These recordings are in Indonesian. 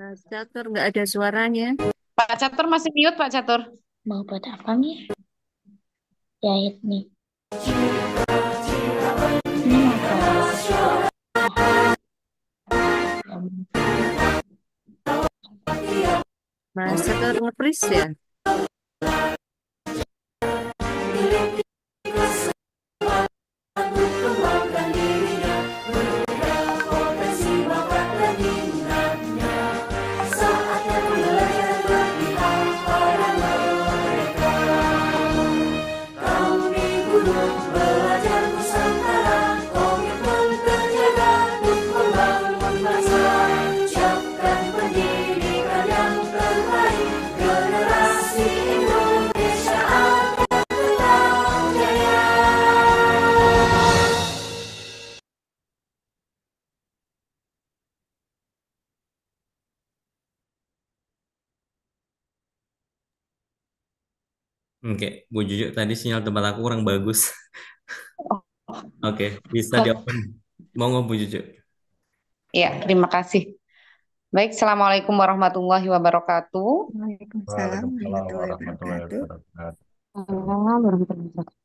Catur nggak ada suaranya. Pak Catur masih mute, Pak Catur. Mau buat apa nih? Jahit nih. Ini mau buat apa? Mas Catur nge-freeze ya. Oke, Bu Juju, tadi sinyal tempat aku kurang bagus. Oke, bisa di Oh, open. Monggo Bu Juju. iya, terima kasih. Baik, Assalamualaikum warahmatullahi wabarakatuh. Waalaikumsalam Waalaikumsalam warahmatullahi warahmatullahi wabarakatuh. wabarakatuh.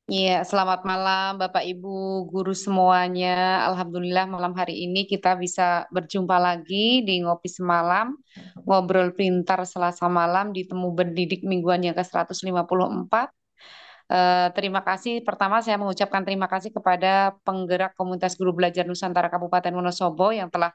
Iya, selamat malam Bapak Ibu guru semuanya. Alhamdulillah malam hari ini kita bisa berjumpa lagi di Ngopi Semalam, Ngobrol Pintar Selasa Malam di Temu Pendidik Mingguan yang ke-154. Terima kasih. Pertama saya mengucapkan terima kasih kepada penggerak komunitas guru belajar Nusantara Kabupaten Wonosobo yang telah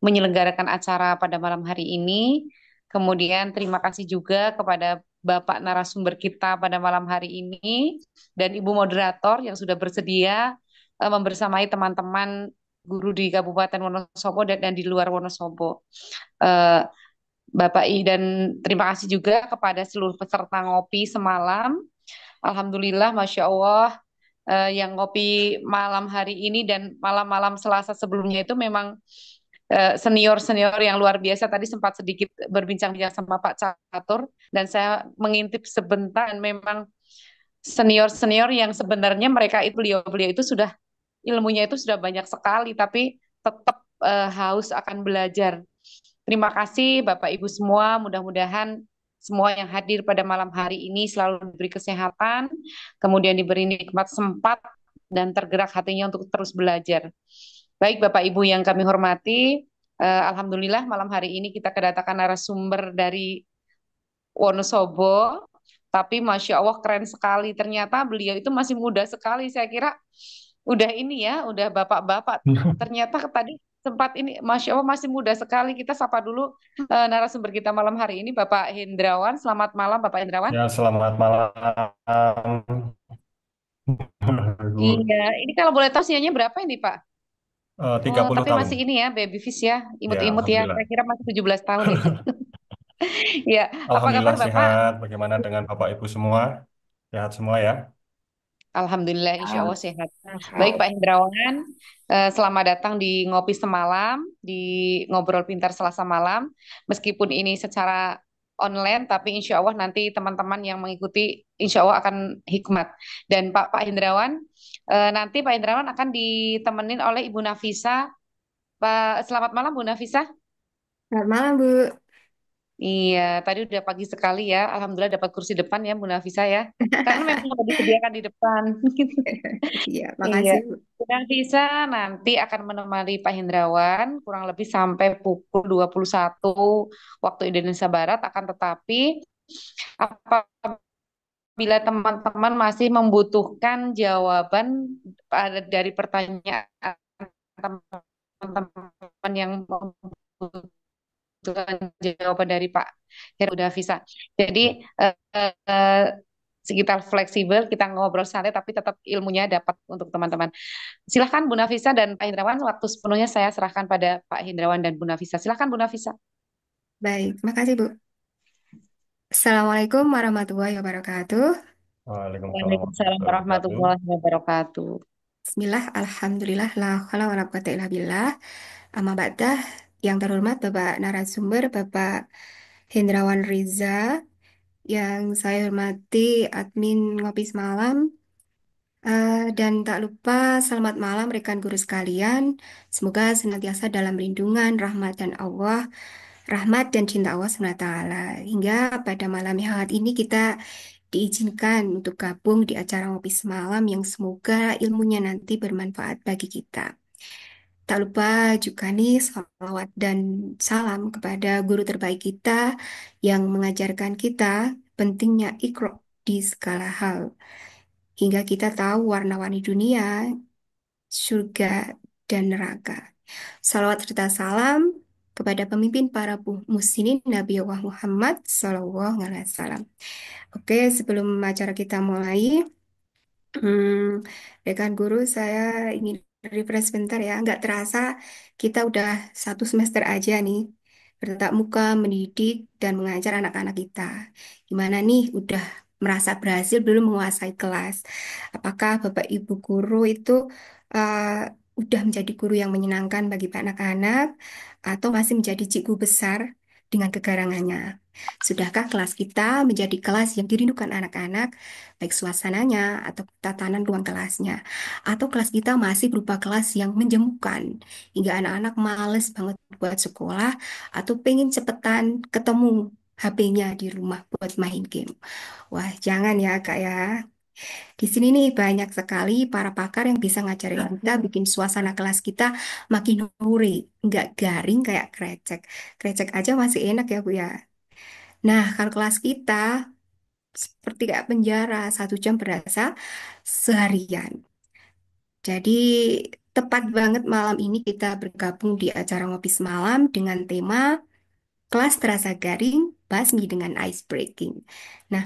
menyelenggarakan acara pada malam hari ini. Kemudian terima kasih juga kepada Bapak narasumber kita pada malam hari ini dan Ibu moderator yang sudah bersedia membersamai teman-teman guru di Kabupaten Wonosobo dan di luar Wonosobo. Eh, dan terima kasih juga kepada seluruh peserta ngopi semalam. Alhamdulillah, Masya Allah, yang ngopi malam hari ini dan malam-malam Selasa sebelumnya itu memang senior-senior yang luar biasa. Tadi sempat sedikit berbincang-bincang sama Pak Catur dan saya mengintip sebentar dan memang senior-senior yang sebenarnya mereka itu beliau-beliau itu sudah ilmunya itu sudah banyak sekali tapi tetap haus akan belajar. Terima kasih Bapak Ibu semua, mudah-mudahan semua yang hadir pada malam hari ini selalu diberi kesehatan, kemudian diberi nikmat sempat dan tergerak hatinya untuk terus belajar. Baik Bapak Ibu yang kami hormati, Alhamdulillah malam hari ini kita kedatangan narasumber dari Wonosobo, tapi Masya Allah keren sekali. Ternyata beliau itu masih muda sekali. Saya kira udah ini ya, udah bapak-bapak. Ternyata tadi sempat ini, Masya Allah masih muda sekali. Kita sapa dulu narasumber kita malam hari ini, Bapak Hendrawan. Selamat malam, Bapak Hendrawan. Ya, selamat malam. Bu. Iya, ini kalau boleh tahu usianya berapa ini, Pak? Oh, 30 tapi tahun. masih ini ya, baby face ya, Ya, imut-imut ya. Alhamdulillah. Saya kira masih 17 tahun itu. Ya, apa kabar Alhamdulillah Bapak? sehat. Bagaimana dengan Bapak Ibu semua? Sehat semua ya? Alhamdulillah, insya Allah sehat. Baik Sehat. Pak Hendrawan, selamat datang di Ngopi Semalam, di Ngobrol Pintar Selasa Malam. Meskipun ini secara online, tapi insya Allah nanti teman-teman yang mengikuti, insya Allah akan hikmat. Dan Pak Hendrawan, nanti Pak Hendrawan akan ditemenin oleh Ibu Nafisa. Pak, selamat malam Bu Nafisa. Selamat malam, Bu. Iya, tadi udah pagi sekali ya. Alhamdulillah dapat kursi depan ya Bu Nafisa ya. Karena memang udah disediakan di depan. Iya, Iya, makasih, Bu. dan bisa nanti akan menemani Pak Hendrawan kurang lebih sampai pukul 21 waktu Indonesia Barat akan tetapi apabila teman-teman masih membutuhkan jawaban dari pertanyaan teman-teman yang membutuhkan jawaban dari Pak Heru Davisa. Jadi eh, sekitar fleksibel, kita ngobrol santai tapi tetap ilmunya dapat untuk teman-teman. Silahkan Bu Nafisa dan Pak Hindrawan, waktu sepenuhnya saya serahkan pada Pak Hindrawan dan Bu Nafisa. Silahkan Bu Nafisa. Baik, makasih, Bu. Assalamualaikum warahmatullahi wabarakatuh. Waalaikumsalam Waalaikumsalam warahmatullahi wabarakatuh. warahmatullahi wabarakatuh. Bismillah, Alhamdulillah, la haula wa la quwata illa billah. Amma ba'dah, yang terhormat Bapak narasumber, Bapak Hendrawan Riza, yang saya hormati admin Ngopi Semalam. Dan tak lupa selamat malam rekan guru sekalian. Semoga senantiasa dalam lindungan, rahmat dan Allah. rahmat dan cinta Allah SWT. Hingga pada malam yang hangat ini kita diizinkan untuk gabung di acara ngopi semalam yang semoga ilmunya nanti bermanfaat bagi kita. Tak lupa juga nih salawat dan salam kepada guru terbaik kita yang mengajarkan kita pentingnya ikro di segala hal. Hingga kita tahu warna-warni dunia, surga, dan neraka. Salawat serta salam kepada pemimpin para muslimin Nabi Allah Muhammad SAW. Oke, sebelum acara kita mulai, rekan guru, saya ingin refresh sebentar ya. Nggak terasa kita udah 1 semester aja nih bertatap muka, mendidik, dan mengajar anak-anak kita. Gimana nih, udah merasa berhasil belum menguasai kelas? Apakah Bapak Ibu guru itu udah menjadi guru yang menyenangkan bagi anak-anak, atau masih menjadi cikgu besar dengan kegarangannya? Sudahkah kelas kita menjadi kelas yang dirindukan anak-anak, baik suasananya atau tatanan ruang kelasnya? Atau kelas kita masih berupa kelas yang menjemukan, hingga anak-anak males banget buat sekolah, atau pengen cepetan ketemu HP-nya di rumah buat main game? Wah, jangan ya, Kak ya. Di sini nih banyak sekali para pakar yang bisa ngajarin kita, bikin suasana kelas kita makin hore, nggak garing kayak krecek. Krecek aja masih enak ya, Bu ya. Nah, kalau kelas kita seperti kayak penjara, 1 jam berasa seharian. Jadi tepat banget malam ini kita bergabung di acara ngopi semalam dengan tema kelas terasa garing, basmi dengan ice breaking. Nah,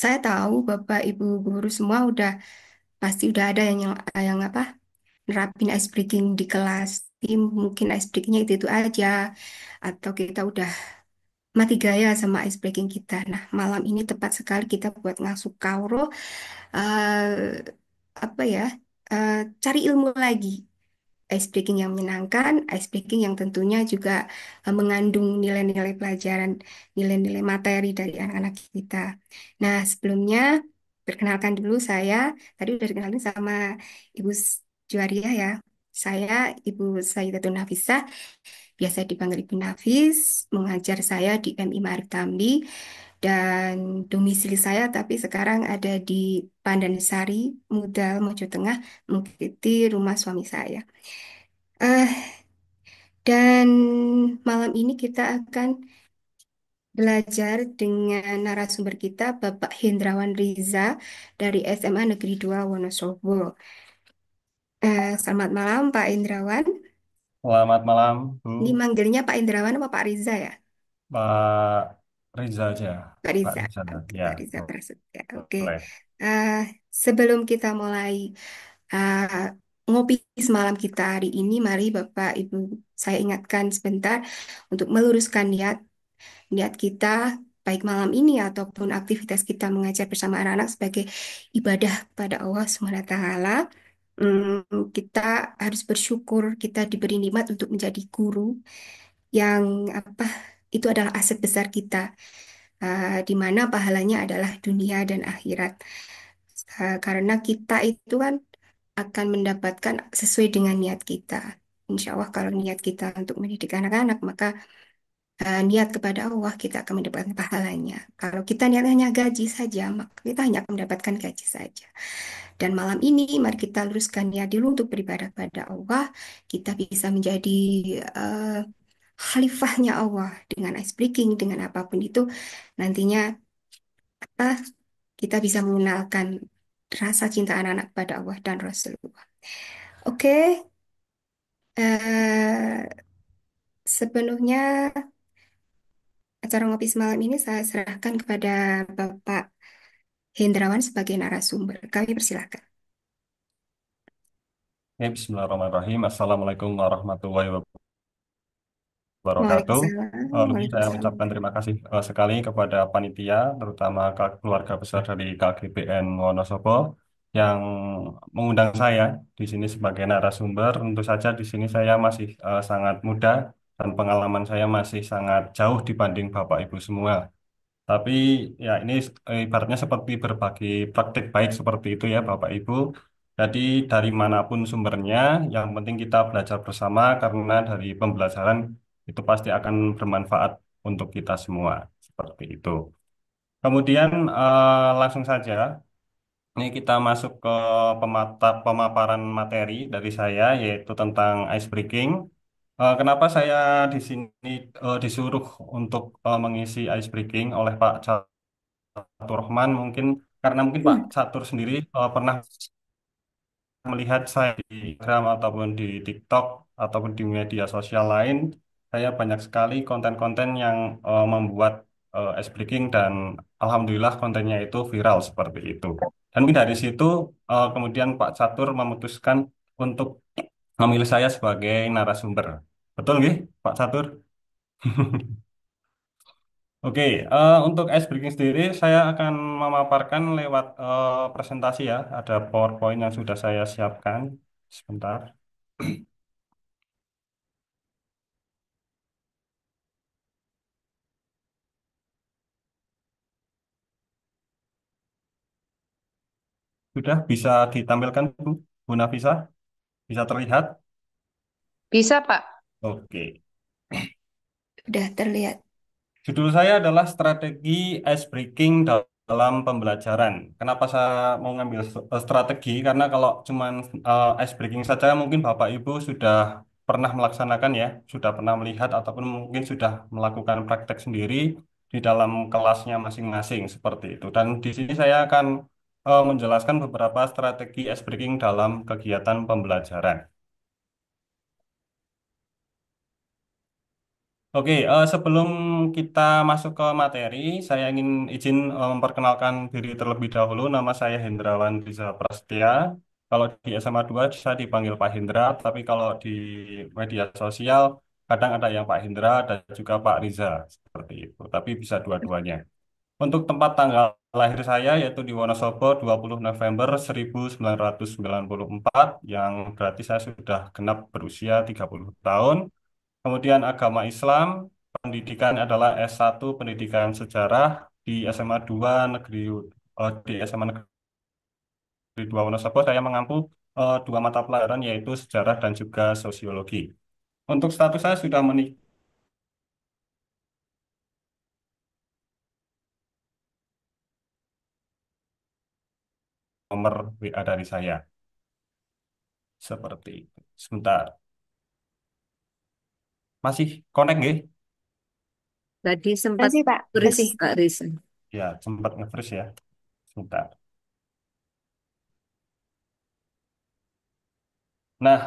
saya tahu Bapak Ibu guru semua udah pasti udah ada yang apa nerapin ice breaking di kelas. Jadi mungkin ice breakingnya itu aja, atau kita udah mati gaya sama ice breaking kita. Nah, malam ini tepat sekali kita buat ngasuh kauro, eh, apa ya, eh, cari ilmu lagi. Ice breaking yang menyenangkan, ice breaking yang tentunya juga mengandung nilai-nilai pelajaran, nilai-nilai materi dari anak-anak kita. Nah, sebelumnya perkenalkan dulu saya, tadi udah dikenalin sama Ibu Juwaria ya. Saya Ibu Sayyidatun Nafisah, biasa dipanggil Ibu Nafis, mengajar saya di MI Maritambi, dan domisili saya tapi sekarang ada di Pandansari, Mudal, Mojo Tengah, mengikuti rumah suami saya. Eh, dan malam ini kita akan belajar dengan narasumber kita, Bapak Hendrawan Riza dari SMA Negeri 2 Wonosobo. Selamat malam, Pak Hendrawan. Selamat malam, Bu. Ini manggilnya Pak Hendrawan apa Pak Riza ya? Pak Riza aja. Pak Pak Riza. Riza. Oke, Ya, Pak Riza Prasetya. Oke. boleh. Eh, sebelum kita mulai eh, ngopi semalam kita hari ini, mari Bapak Ibu saya ingatkan sebentar untuk meluruskan niat kita, baik malam ini ataupun aktivitas kita mengajar bersama anak-anak sebagai ibadah kepada Allah SWT. Kita harus bersyukur kita diberi nikmat untuk menjadi guru yang apa itu adalah aset besar kita, di mana pahalanya adalah dunia dan akhirat. Karena kita itu kan akan mendapatkan sesuai dengan niat kita. Insya Allah kalau niat kita untuk mendidik anak-anak, maka niat kepada Allah, kita akan mendapatkan pahalanya. Kalau kita niat hanya gaji saja, maka kita hanya akan mendapatkan gaji saja. Dan malam ini, mari kita luruskan niat dulu untuk beribadah kepada Allah. Kita bisa menjadi eh, khalifahnya Allah dengan ice breaking, dengan apapun itu. Nantinya apa, kita bisa mengenalkan rasa cinta anak-anak pada Allah dan Rasulullah. Oke, eh, sepenuhnya acara ngopi semalam ini saya serahkan kepada Bapak Hendrawan sebagai narasumber. Kami persilakan. Ya, Bismillahirrahmanirrahim. Assalamualaikum warahmatullahi wabarakatuh. Waalaikumsalam. Lebih saya Waalaikumsalam. ucapkan terima kasih sekali kepada panitia, terutama keluarga besar dari KGBN Wonosobo yang mengundang saya di sini sebagai narasumber. Tentu saja di sini saya masih sangat muda dan pengalaman saya masih sangat jauh dibanding Bapak Ibu semua. Tapi ya ini ibaratnya seperti berbagi praktik baik seperti itu ya Bapak Ibu. Jadi dari manapun sumbernya, yang penting kita belajar bersama karena dari pembelajaran Itu pasti akan bermanfaat untuk kita semua. Seperti itu. Kemudian langsung saja, ini kita masuk ke pemaparan materi dari saya, yaitu tentang ice breaking. Kenapa saya di sini disuruh untuk mengisi ice breaking oleh Pak Catur Rahman? Mungkin karena mungkin Pak Hmm. Catur sendiri pernah melihat saya di Instagram ataupun di TikTok ataupun di media sosial lain, saya banyak sekali konten-konten yang membuat ice breaking dan alhamdulillah kontennya itu viral seperti itu. Dan mungkin dari situ kemudian Pak Catur memutuskan untuk memilih saya sebagai narasumber. Betul nggih, Pak Catur? Oke, untuk ice breaking sendiri saya akan memaparkan lewat presentasi ya. Ada PowerPoint yang sudah saya siapkan. Sebentar. Sudah bisa ditampilkan Bu Nafisa? Bisa terlihat? Bisa, Pak. Oke. Udah terlihat. Judul saya adalah Strategi Ice Breaking dalam Pembelajaran. Kenapa saya mau ngambil strategi? Karena kalau cuman ice breaking saja mungkin Bapak Ibu sudah pernah melaksanakan ya, sudah pernah melihat ataupun mungkin sudah melakukan praktek sendiri di dalam kelasnya masing-masing seperti itu. Dan di sini saya akan menjelaskan beberapa strategi ice breaking dalam kegiatan pembelajaran. Oke, sebelum kita masuk ke materi, saya ingin izin memperkenalkan diri terlebih dahulu. Nama saya Hendrawan Riza Prasetya. Kalau di SMA 2 saya dipanggil Pak Hendra, tapi kalau di media sosial kadang ada yang Pak Hendra dan juga Pak Riza, seperti itu. Tapi bisa dua-duanya. Untuk tempat tanggal lahir saya yaitu di Wonosobo 20 November 1994, yang berarti saya sudah genap berusia 30 tahun. Kemudian agama Islam, pendidikan adalah S1 Pendidikan Sejarah di SMA 2 Negeri di SMA Negeri 2 Wonosobo saya mengampu dua mata pelajaran yaitu sejarah dan juga sosiologi. Untuk status saya sudah menikah nomor WA dari saya. Seperti itu. Sebentar. Masih connect nggih? Tadi sempat Masih, Pak. turis Masih. Kak Risa. Ya, sempat nge-freeze ya. Sebentar. Nah,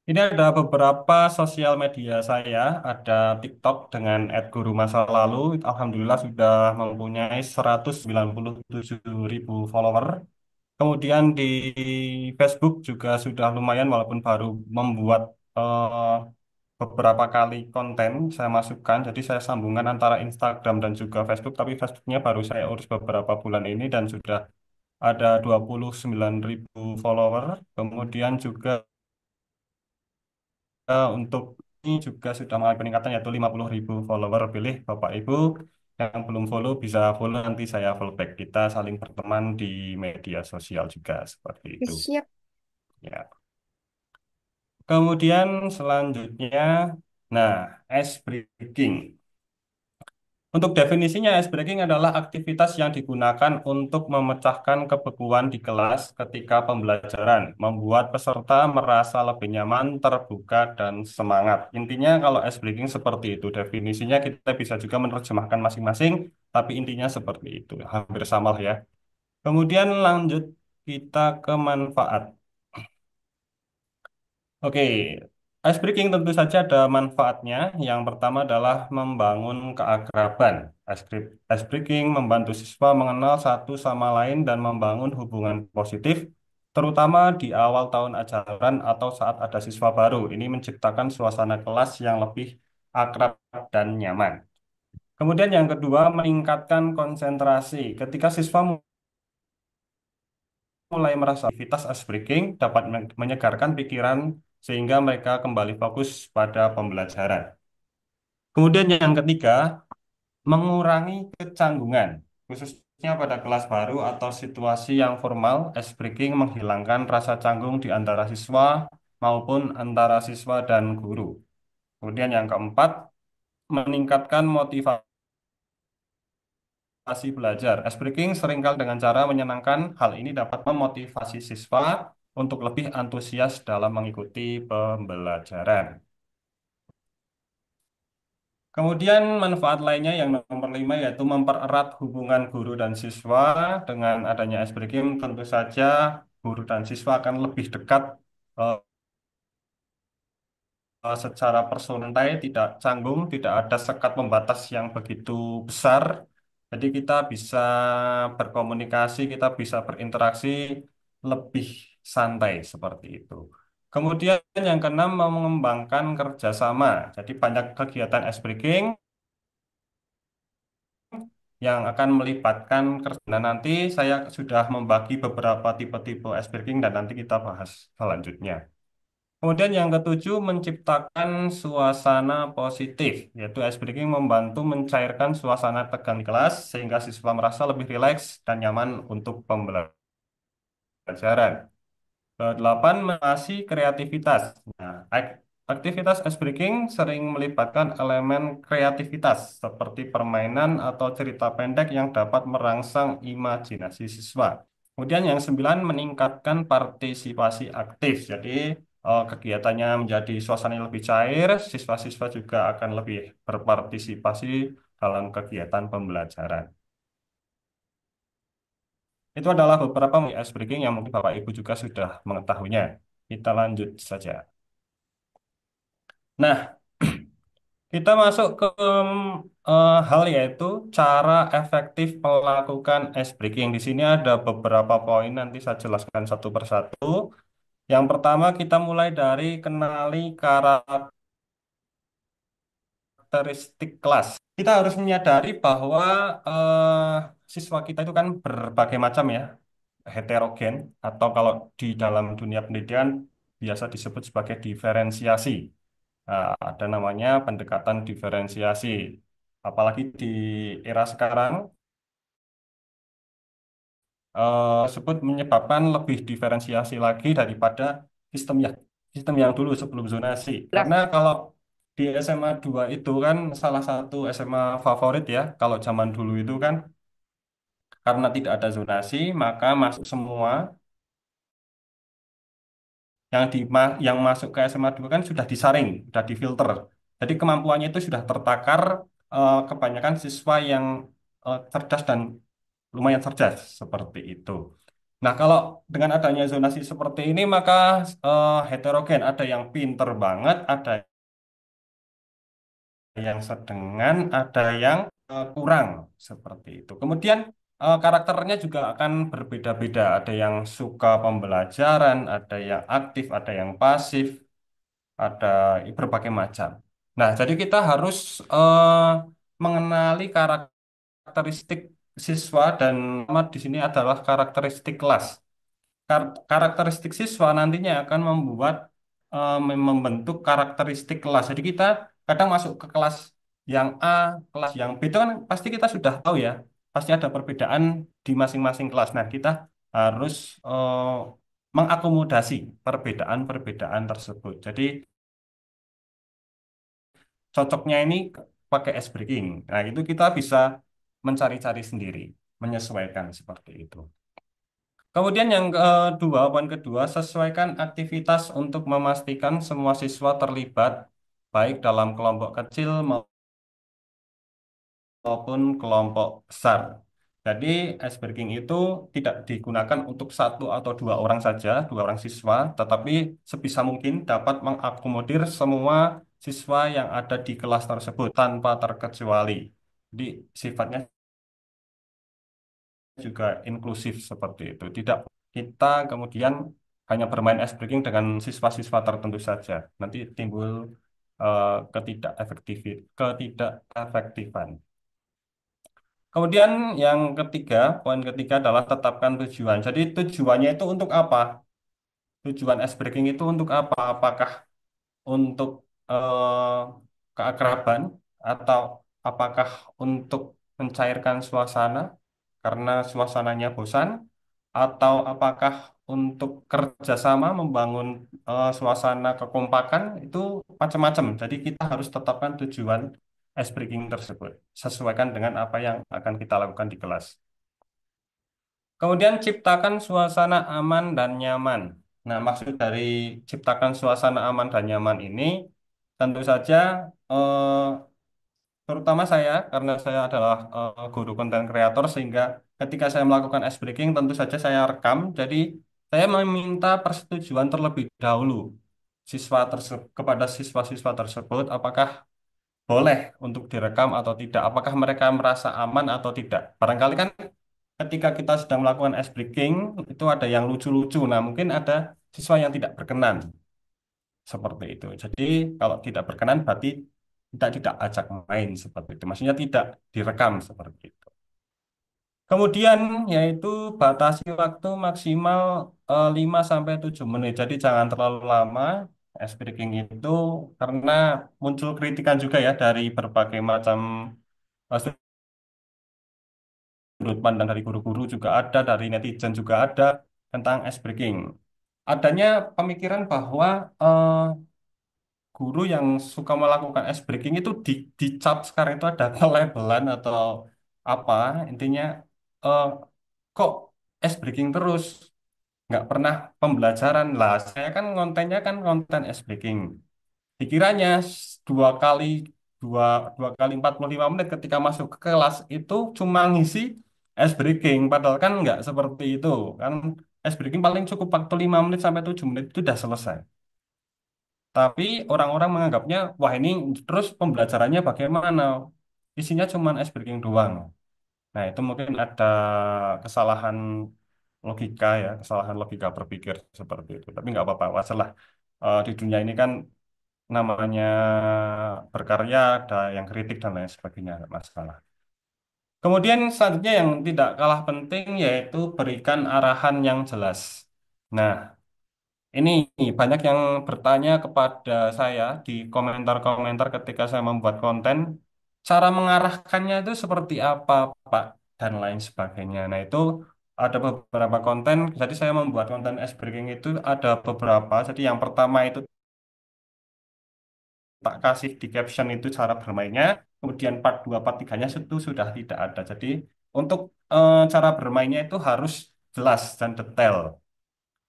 ini ada beberapa sosial media saya, ada TikTok dengan @guru_masa_lalu. Alhamdulillah sudah mempunyai 197.000 follower. Kemudian di Facebook juga sudah lumayan walaupun baru membuat beberapa kali konten saya masukkan. Jadi saya sambungkan antara Instagram dan juga Facebook, tapi Facebooknya baru saya urus beberapa bulan ini dan sudah ada 29.000 follower. Kemudian juga untuk ini juga sudah mengalami peningkatan yaitu 50.000 follower. Pilih Bapak Ibu yang belum follow bisa follow, nanti saya follow back. Kita saling berteman di media sosial juga seperti itu. Siap. Ya. Kemudian selanjutnya, nah, ice breaking. Untuk definisinya, ice breaking adalah aktivitas yang digunakan untuk memecahkan kebekuan di kelas ketika pembelajaran, membuat peserta merasa lebih nyaman, terbuka, dan semangat. Intinya kalau ice breaking seperti itu, definisinya kita bisa juga menerjemahkan masing-masing, tapi intinya seperti itu, hampir sama lah ya. Kemudian lanjut kita ke manfaat. Oke, ice breaking tentu saja ada manfaatnya. Yang pertama adalah membangun keakraban. Ice breaking membantu siswa mengenal satu sama lain dan membangun hubungan positif, terutama di awal tahun ajaran atau saat ada siswa baru. Ini menciptakan suasana kelas yang lebih akrab dan nyaman. Kemudian yang kedua, meningkatkan konsentrasi. Ketika siswa mulai merasa aktivitas ice breaking dapat menyegarkan pikiran sehingga mereka kembali fokus pada pembelajaran. Kemudian yang ketiga, mengurangi kecanggungan, khususnya pada kelas baru atau situasi yang formal. Ice breaking menghilangkan rasa canggung di antara siswa maupun antara siswa dan guru. Kemudian yang keempat, meningkatkan motivasi belajar. Ice breaking seringkali dengan cara menyenangkan. Hal ini dapat memotivasi siswa untuk lebih antusias dalam mengikuti pembelajaran. Kemudian manfaat lainnya yang nomor 5 yaitu mempererat hubungan guru dan siswa. Dengan adanya ice breaking tentu saja guru dan siswa akan lebih dekat eh, secara persontai, tidak canggung, tidak ada sekat pembatas yang begitu besar. Jadi kita bisa berkomunikasi, kita bisa berinteraksi lebih santai seperti itu. Kemudian yang keenam mengembangkan kerjasama. Jadi banyak kegiatan ice breaking yang akan melibatkan kerja. Nah, nanti saya sudah membagi beberapa tipe-tipe ice breaking dan nanti kita bahas selanjutnya. Kemudian yang ketujuh, menciptakan suasana positif, yaitu ice breaking membantu mencairkan suasana tegang di kelas sehingga siswa merasa lebih rileks dan nyaman untuk pembelajaran. Kedelapan, mengatasi kreativitas. Nah, aktivitas ice breaking sering melibatkan elemen kreativitas seperti permainan atau cerita pendek yang dapat merangsang imajinasi siswa. Kemudian yang sembilan, meningkatkan partisipasi aktif. Jadi kegiatannya menjadi suasana yang lebih cair, siswa-siswa juga akan lebih berpartisipasi dalam kegiatan pembelajaran. Itu adalah beberapa ice breaking yang mungkin Bapak Ibu juga sudah mengetahuinya. Kita lanjut saja. Nah, kita masuk ke hal yaitu cara efektif melakukan ice breaking. Di sini ada beberapa poin, nanti saya jelaskan satu persatu. Yang pertama kita mulai dari kenali karakteristik kelas. Kita harus menyadari bahwa siswa kita itu kan berbagai macam ya, heterogen atau kalau di dalam dunia pendidikan biasa disebut sebagai diferensiasi. Nah, ada namanya pendekatan diferensiasi. Apalagi di era sekarang tersebut menyebabkan lebih diferensiasi lagi daripada sistem yang dulu sebelum zonasi. Karena kalau di SMA 2 itu kan salah satu SMA favorit ya, kalau zaman dulu itu kan karena tidak ada zonasi, maka masuk semua yang masuk ke SMA 2 kan sudah disaring, sudah difilter. Jadi kemampuannya itu sudah tertakar kebanyakan siswa yang cerdas dan lumayan cerdas seperti itu. Nah, kalau dengan adanya zonasi seperti ini maka heterogen, ada yang pinter banget, ada yang sedengan, ada yang kurang seperti itu. Kemudian karakternya juga akan berbeda-beda. Ada yang suka pembelajaran, ada yang aktif, ada yang pasif, ada berbagai macam. Nah, jadi kita harus mengenali karakteristik siswa dan di sini adalah karakteristik kelas. Karakteristik siswa nantinya akan membentuk karakteristik kelas. Jadi kita kadang masuk ke kelas yang A, kelas yang B itu kan pasti kita sudah tahu ya, pasti ada perbedaan di masing-masing kelas. Nah, kita harus mengakomodasi perbedaan-perbedaan tersebut. Jadi cocoknya ini pakai ice breaking. Nah, itu kita bisa mencari-cari sendiri, menyesuaikan seperti itu. Kemudian yang kedua, poin kedua, sesuaikan aktivitas untuk memastikan semua siswa terlibat, baik dalam kelompok kecil maupun kelompok besar. Jadi, ice breaking itu tidak digunakan untuk satu atau dua orang saja, dua orang siswa, tetapi sebisa mungkin dapat mengakomodir semua siswa yang ada di kelas tersebut tanpa terkecuali. Jadi, sifatnya juga inklusif seperti itu. Tidak kita kemudian hanya bermain ice breaking dengan siswa-siswa tertentu saja. Nanti timbul ketidakefektifan. Kemudian yang ketiga, poin ketiga adalah tetapkan tujuan. Jadi tujuannya itu untuk apa? Tujuan ice breaking itu untuk apa? Apakah untuk keakraban atau apakah untuk mencairkan suasana karena suasananya bosan atau apakah untuk kerjasama membangun suasana kekompakan itu macam-macam. Jadi kita harus tetapkan tujuan ice breaking tersebut. Sesuaikan dengan apa yang akan kita lakukan di kelas. Kemudian ciptakan suasana aman dan nyaman. Nah, maksud dari ciptakan suasana aman dan nyaman ini tentu saja eh, terutama saya karena saya adalah guru konten kreator sehingga ketika saya melakukan ice breaking tentu saja saya rekam. Jadi saya meminta persetujuan terlebih dahulu kepada siswa-siswa tersebut apakah boleh untuk direkam atau tidak, apakah mereka merasa aman atau tidak. Barangkali kan ketika kita sedang melakukan ice breaking itu ada yang lucu-lucu. Nah, mungkin ada siswa yang tidak berkenan seperti itu. Jadi kalau tidak berkenan berarti kita tidak ajak main seperti itu. Maksudnya tidak direkam seperti itu. Kemudian yaitu batasi waktu maksimal 5 sampai 7 menit. Jadi jangan terlalu lama ice breaking itu karena muncul kritikan juga ya dari berbagai macam sudut pandang dari guru-guru juga ada, dari netizen juga ada tentang ice breaking. Adanya pemikiran bahwa guru yang suka melakukan ice breaking itu dicap sekarang itu ada labelan atau apa, intinya eh, kok ice breaking terus, nggak pernah pembelajaran lah. Saya kan kontennya kan konten ice breaking. Dikiranya dua kali dua dua kali 45 menit ketika masuk ke kelas itu cuma ngisi ice breaking, padahal kan nggak seperti itu kan. Ice breaking paling cukup waktu 5 menit sampai 7 menit itu udah selesai. Tapi orang-orang menganggapnya, wah ini terus pembelajarannya bagaimana? Isinya cuma ice breaking doang. Nah, itu mungkin ada kesalahan logika ya, kesalahan logika berpikir seperti itu. Tapi nggak apa-apa, wajar lah. Di dunia ini kan namanya berkarya, ada yang kritik dan lain sebagainya, nggak masalah. Kemudian selanjutnya yang tidak kalah penting yaitu berikan arahan yang jelas. Nah, ini banyak yang bertanya kepada saya di komentar-komentar ketika saya membuat konten, cara mengarahkannya itu seperti apa, Pak, dan lain sebagainya. Nah, itu ada beberapa konten, jadi saya membuat konten ice breaking itu ada beberapa. Jadi yang pertama itu tak kasih di caption itu cara bermainnya, kemudian part 2 part 3-nya itu sudah tidak ada. Jadi untuk cara bermainnya itu harus jelas dan detail.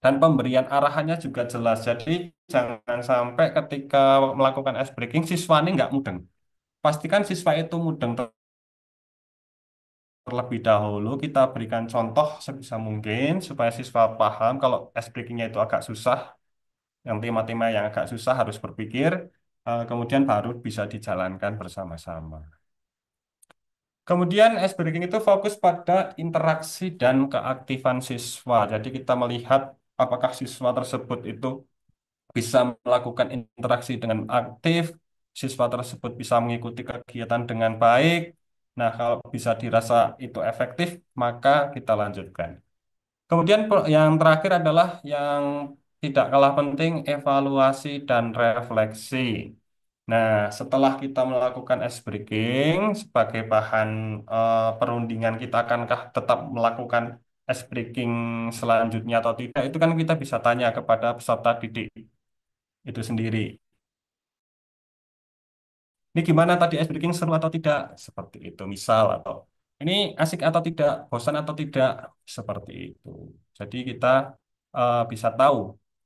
Dan pemberian arahannya juga jelas. Jadi jangan sampai ketika melakukan ice breaking siswa ini nggak mudeng. Pastikan siswa itu mudeng terlebih dahulu. Kita berikan contoh sebisa mungkin supaya siswa paham kalau ice breakingnya itu agak susah. Yang tema-tema yang agak susah harus berpikir. Kemudian baru bisa dijalankan bersama-sama. Kemudian ice breaking itu fokus pada interaksi dan keaktifan siswa. Jadi kita melihat apakah siswa tersebut itu bisa melakukan interaksi dengan aktif, siswa tersebut bisa mengikuti kegiatan dengan baik. Nah, kalau bisa dirasa itu efektif, maka kita lanjutkan. Kemudian yang terakhir adalah yang tidak kalah penting, evaluasi dan refleksi. Nah, setelah kita melakukan ice breaking sebagai bahan perundingan, kita akankah tetap melakukan ice breaking selanjutnya atau tidak, itu kan kita bisa tanya kepada peserta didik itu sendiri. Ini gimana tadi ice breaking seru atau tidak? Seperti itu misal atau ini asik atau tidak, bosan atau tidak, seperti itu. Jadi kita bisa tahu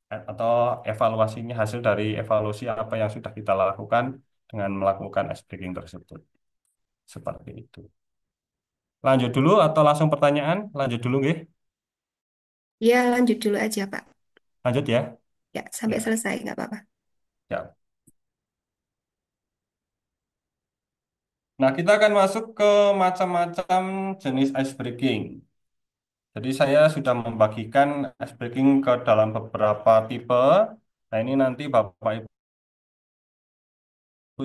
atau evaluasinya hasil dari evaluasi apa yang sudah kita lakukan dengan melakukan ice breaking tersebut. Seperti itu. Lanjut dulu atau langsung pertanyaan? Lanjut dulu nggih. Ya, lanjut dulu aja, Pak. Lanjut ya. Ya, sampai Ya, selesai, nggak apa-apa. ya. Nah, kita akan masuk ke macam-macam jenis ice breaking. Jadi saya sudah membagikan ice breaking ke dalam beberapa tipe. Nah, ini nanti Bapak Ibu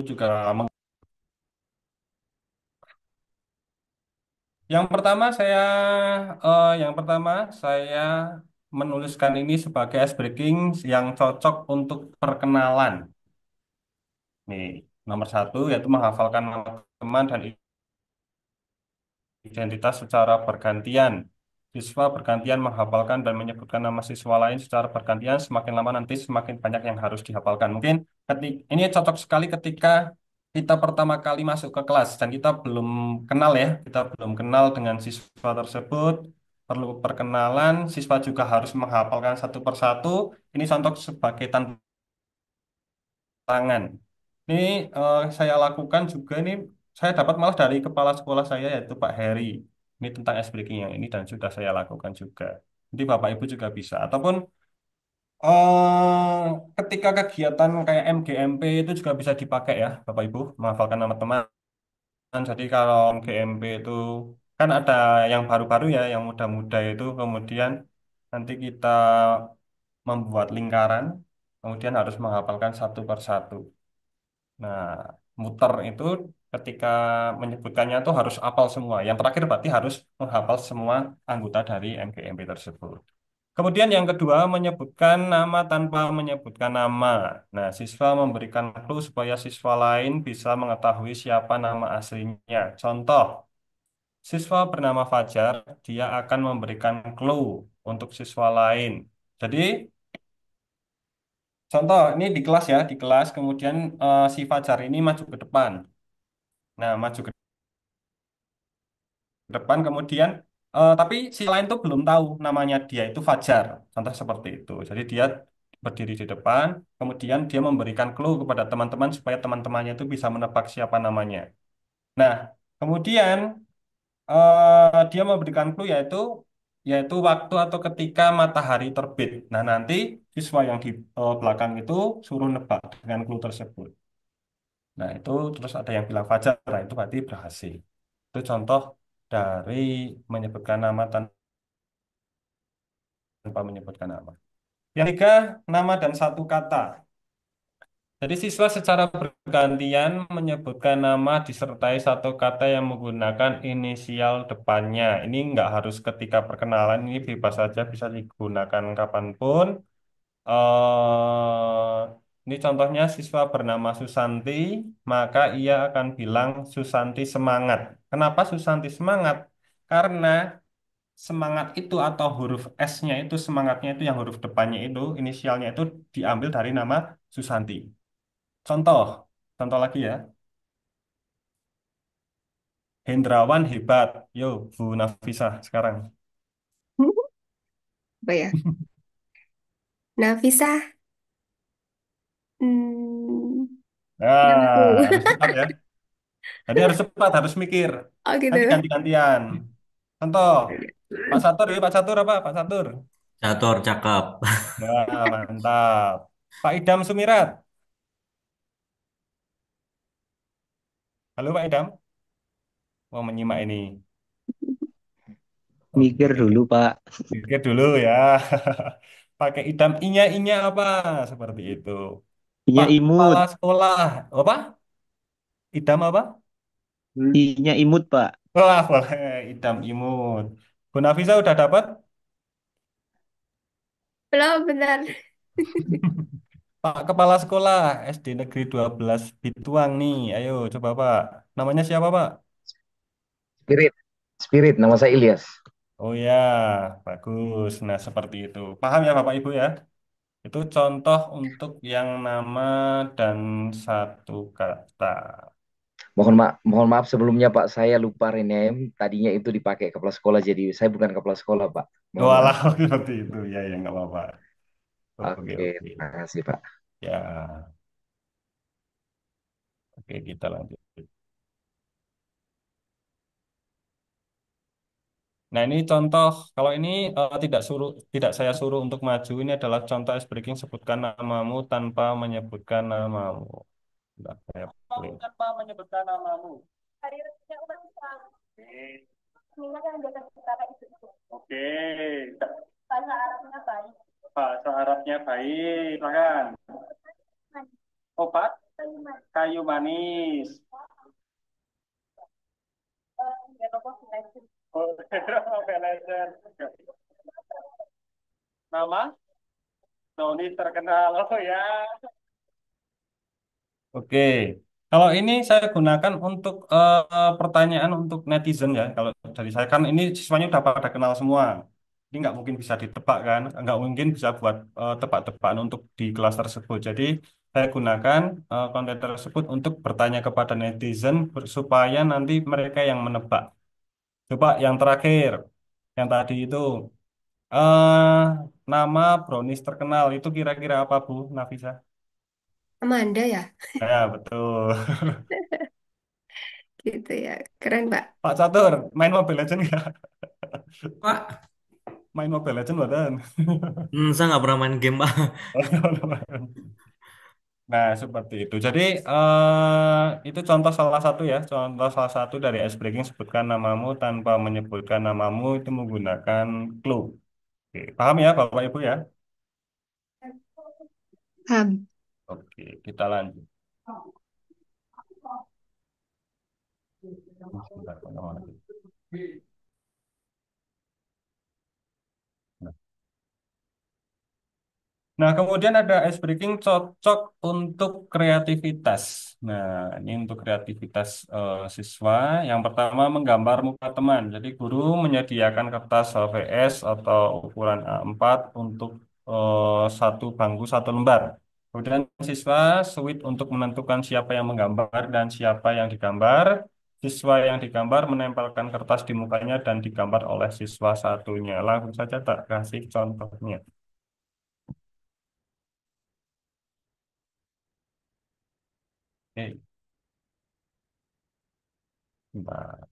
juga yang pertama saya menuliskan ini sebagai ice breaking yang cocok untuk perkenalan. Nih, nomor satu yaitu menghafalkan nama teman dan identitas secara bergantian. Siswa bergantian menghafalkan dan menyebutkan nama siswa lain secara bergantian. Semakin lama nanti semakin banyak yang harus dihafalkan. Mungkin ini cocok sekali ketika kita pertama kali masuk ke kelas dan kita belum kenal ya, kita belum kenal dengan siswa tersebut, perlu perkenalan, siswa juga harus menghafalkan satu persatu. Ini contoh sebagai tantangan. Ini saya lakukan juga ini saya dapat malah dari kepala sekolah saya yaitu Pak Heri. Ini tentang ice breaking yang ini dan sudah saya lakukan juga. Jadi Bapak Ibu juga bisa. Ataupun ketika kegiatan kayak MGMP itu juga bisa dipakai ya Bapak Ibu menghafalkan nama teman. Jadi kalau MGMP itu kan ada yang baru-baru ya, yang muda-muda itu kemudian nanti kita membuat lingkaran, kemudian harus menghafalkan satu persatu. Nah, muter itu ketika menyebutkannya itu harus hafal semua. Yang terakhir berarti harus menghafal semua anggota dari MGMP tersebut. Kemudian yang kedua, menyebutkan nama tanpa menyebutkan nama. Nah, siswa memberikan clue supaya siswa lain bisa mengetahui siapa nama aslinya. Contoh, siswa bernama Fajar, dia akan memberikan clue untuk siswa lain. Jadi, contoh, ini di kelas ya, di kelas, kemudian si Fajar ini maju ke depan. Nah, maju ke depan kemudian tapi si lain tuh belum tahu namanya dia itu Fajar contoh seperti itu jadi dia berdiri di depan kemudian dia memberikan clue kepada teman-teman supaya teman-temannya itu bisa menebak siapa namanya nah kemudian dia memberikan clue yaitu yaitu waktu atau ketika matahari terbit nah nanti siswa yang di belakang itu suruh nebak dengan clue tersebut nah itu terus ada yang bilang Fajar nah itu berarti berhasil itu contoh dari menyebutkan nama tanpa menyebutkan nama. Yang ketiga, nama dan satu kata. Jadi siswa secara bergantian menyebutkan nama disertai satu kata yang menggunakan inisial depannya. Ini nggak harus ketika perkenalan, ini bebas saja bisa digunakan kapanpun. eh ini contohnya siswa bernama Susanti, maka ia akan bilang Susanti semangat. Kenapa Susanti semangat? Karena semangat itu atau huruf S-nya itu semangatnya itu yang huruf depannya itu inisialnya itu diambil dari nama Susanti. Contoh, contoh lagi ya. Hendrawan hebat. Yo, Bu Nafisa sekarang. Apa ya? Nafisah. Hmm, namaku. Nah, harus cepat ya. Jadi harus cepat, harus mikir. Oh gitu. Nanti ganti-gantian. Contoh, Pak Satur ya, Pak Satur apa? Pak Satur. Catur, cakep. Nah, mantap. Pak Idam Sumirat. Halo Pak Idam. Mau menyimak ini. Mikir Oke. dulu, Pak. Pikir dulu ya. Pakai idam inya apa? Seperti itu. Inya Pak imut. Kepala Sekolah. Apa? Idam apa? Inya imut, Pak. Wah, boleh. Idam imut. Bu Nafisa udah dapat? Belum benar. Pak Kepala Sekolah SD Negeri 12 Bituang nih. Ayo coba Pak. Namanya siapa Pak? Spirit, Spirit, nama saya Ilyas. Oh ya, bagus. Nah, seperti itu. Paham ya Bapak Ibu ya? Itu contoh untuk yang nama dan satu kata. Mohon maaf sebelumnya Pak, saya lupa rename. Tadinya itu dipakai kepala sekolah, jadi saya bukan kepala sekolah Pak. Mohon Walah, maaf. seperti itu. Ya, ya, nggak apa-apa. Oke, Oke, oke. terima kasih Pak. Ya, oke, kita lanjut. Nah, ini contoh. Kalau ini tidak saya suruh untuk maju. Ini adalah contoh ice breaking. Sebutkan namamu tanpa menyebutkan namamu. Tidak saya play. Tanpa menyebutkan namamu. Oke. Bahasa Arabnya baik. Silakan. Obat, kayu manis. Oh, Belajar. Nama? Doni terkenal. Oh ya. Oke. Kalau ini saya gunakan untuk pertanyaan untuk netizen ya. Kalau dari saya kan ini siswanya udah pada kenal semua. Ini nggak mungkin bisa ditebak kan? Nggak mungkin bisa buat tebak-tebakan untuk di kelas tersebut. Jadi Saya gunakan konten tersebut untuk bertanya kepada netizen supaya nanti mereka yang menebak. Coba yang terakhir, yang tadi itu eh nama brownies terkenal itu kira-kira apa Bu Nafisa? Amanda ya, Ya betul. gitu ya. Keren, Pak. Pak Catur, main Mobile Legends nggak? Pak, Main Mobile Legends buatan. saya nggak pernah main game, Pak. Nah, seperti itu. Jadi, itu contoh salah satu ya, contoh salah satu dari ice breaking, sebutkan namamu tanpa menyebutkan namamu itu menggunakan clue. Oke, paham ya, Bapak Ibu ya? Paham. Oke, kita lanjut. Sebentar, Pak, nama lagi. Nah, kemudian ada ice breaking cocok untuk kreativitas. Nah, ini untuk kreativitas siswa. Yang pertama, menggambar muka teman. Jadi, guru menyediakan kertas HVS atau ukuran A4 untuk satu bangku, satu lembar. Kemudian, siswa suit untuk menentukan siapa yang menggambar dan siapa yang digambar. Siswa yang digambar menempelkan kertas di mukanya dan digambar oleh siswa satunya. Langsung saja tak kasih contohnya. Oke. Nah,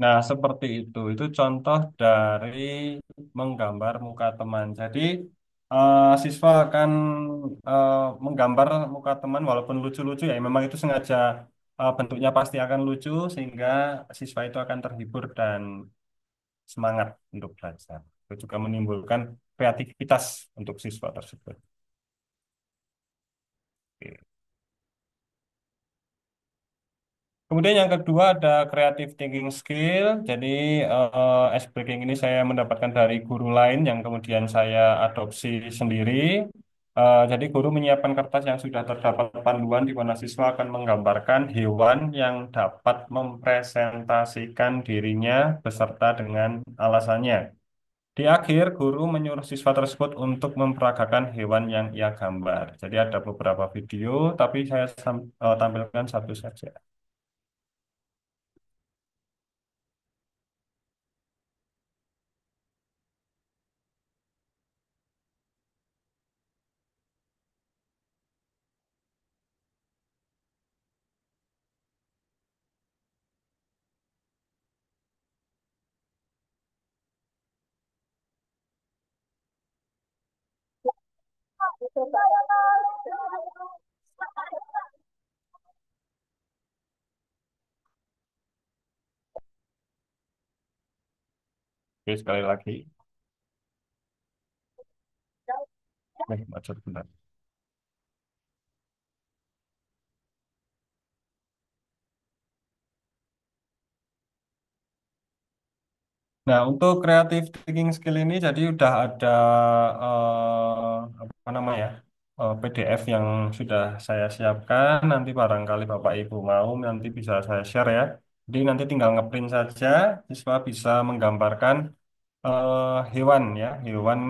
nah, seperti itu. Itu contoh dari menggambar muka teman. Jadi, siswa akan eh, menggambar muka teman walaupun lucu-lucu ya. Memang itu sengaja bentuknya pasti akan lucu sehingga siswa itu akan terhibur dan semangat untuk belajar. Itu juga menimbulkan kreativitas untuk siswa tersebut. Oke. Kemudian yang kedua ada creative thinking skill. Jadi ice breaking ini saya mendapatkan dari guru lain yang kemudian saya adopsi sendiri. Jadi guru menyiapkan kertas yang sudah terdapat panduan di mana siswa akan menggambarkan hewan yang dapat mempresentasikan dirinya beserta dengan alasannya. Di akhir, guru menyuruh siswa tersebut untuk memperagakan hewan yang ia gambar. Jadi ada beberapa video, tapi saya tampilkan satu saja. Oke, sekali lagi. Macet bentar. Nah, untuk creative thinking skill ini jadi udah ada apa namanya PDF yang sudah saya siapkan. Nanti barangkali Bapak Ibu mau nanti bisa saya share ya. Jadi nanti tinggal ngeprint saja, siswa bisa menggambarkan hewan ya, hewan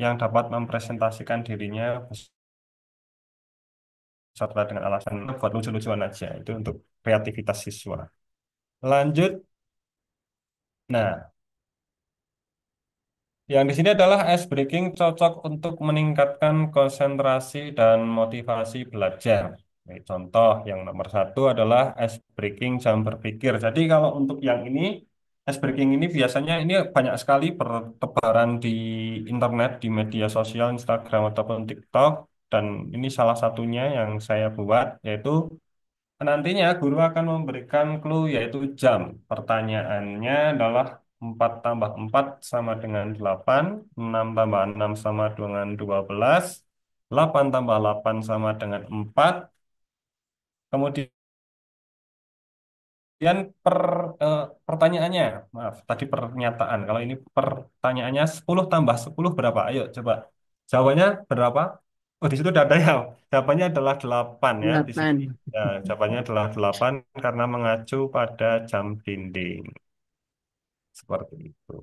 yang dapat mempresentasikan dirinya beserta dengan alasan buat lucu-lucuan aja. Itu untuk kreativitas siswa. Lanjut. Nah, yang di sini adalah ice breaking cocok untuk meningkatkan konsentrasi dan motivasi belajar. Oke, contoh yang nomor satu adalah ice breaking jam berpikir. Jadi kalau untuk yang ini, ice breaking ini biasanya ini banyak sekali bertebaran di internet, di media sosial, Instagram ataupun TikTok. Dan ini salah satunya yang saya buat, yaitu Nantinya guru akan memberikan clue yaitu jam. Pertanyaannya adalah 4 tambah 4 sama dengan 8, 6 tambah 6 sama dengan 12, 8 tambah 8 sama dengan 4. Kemudian per, pertanyaannya, maaf, tadi pernyataan. Kalau ini pertanyaannya 10 tambah 10 berapa? Ayo coba. Jawabannya berapa? Oh, di situ udah ada ya. Jawabannya adalah 8 ya di sini. 8. Ya, jawabannya adalah 8 karena mengacu pada jam dinding. Seperti itu.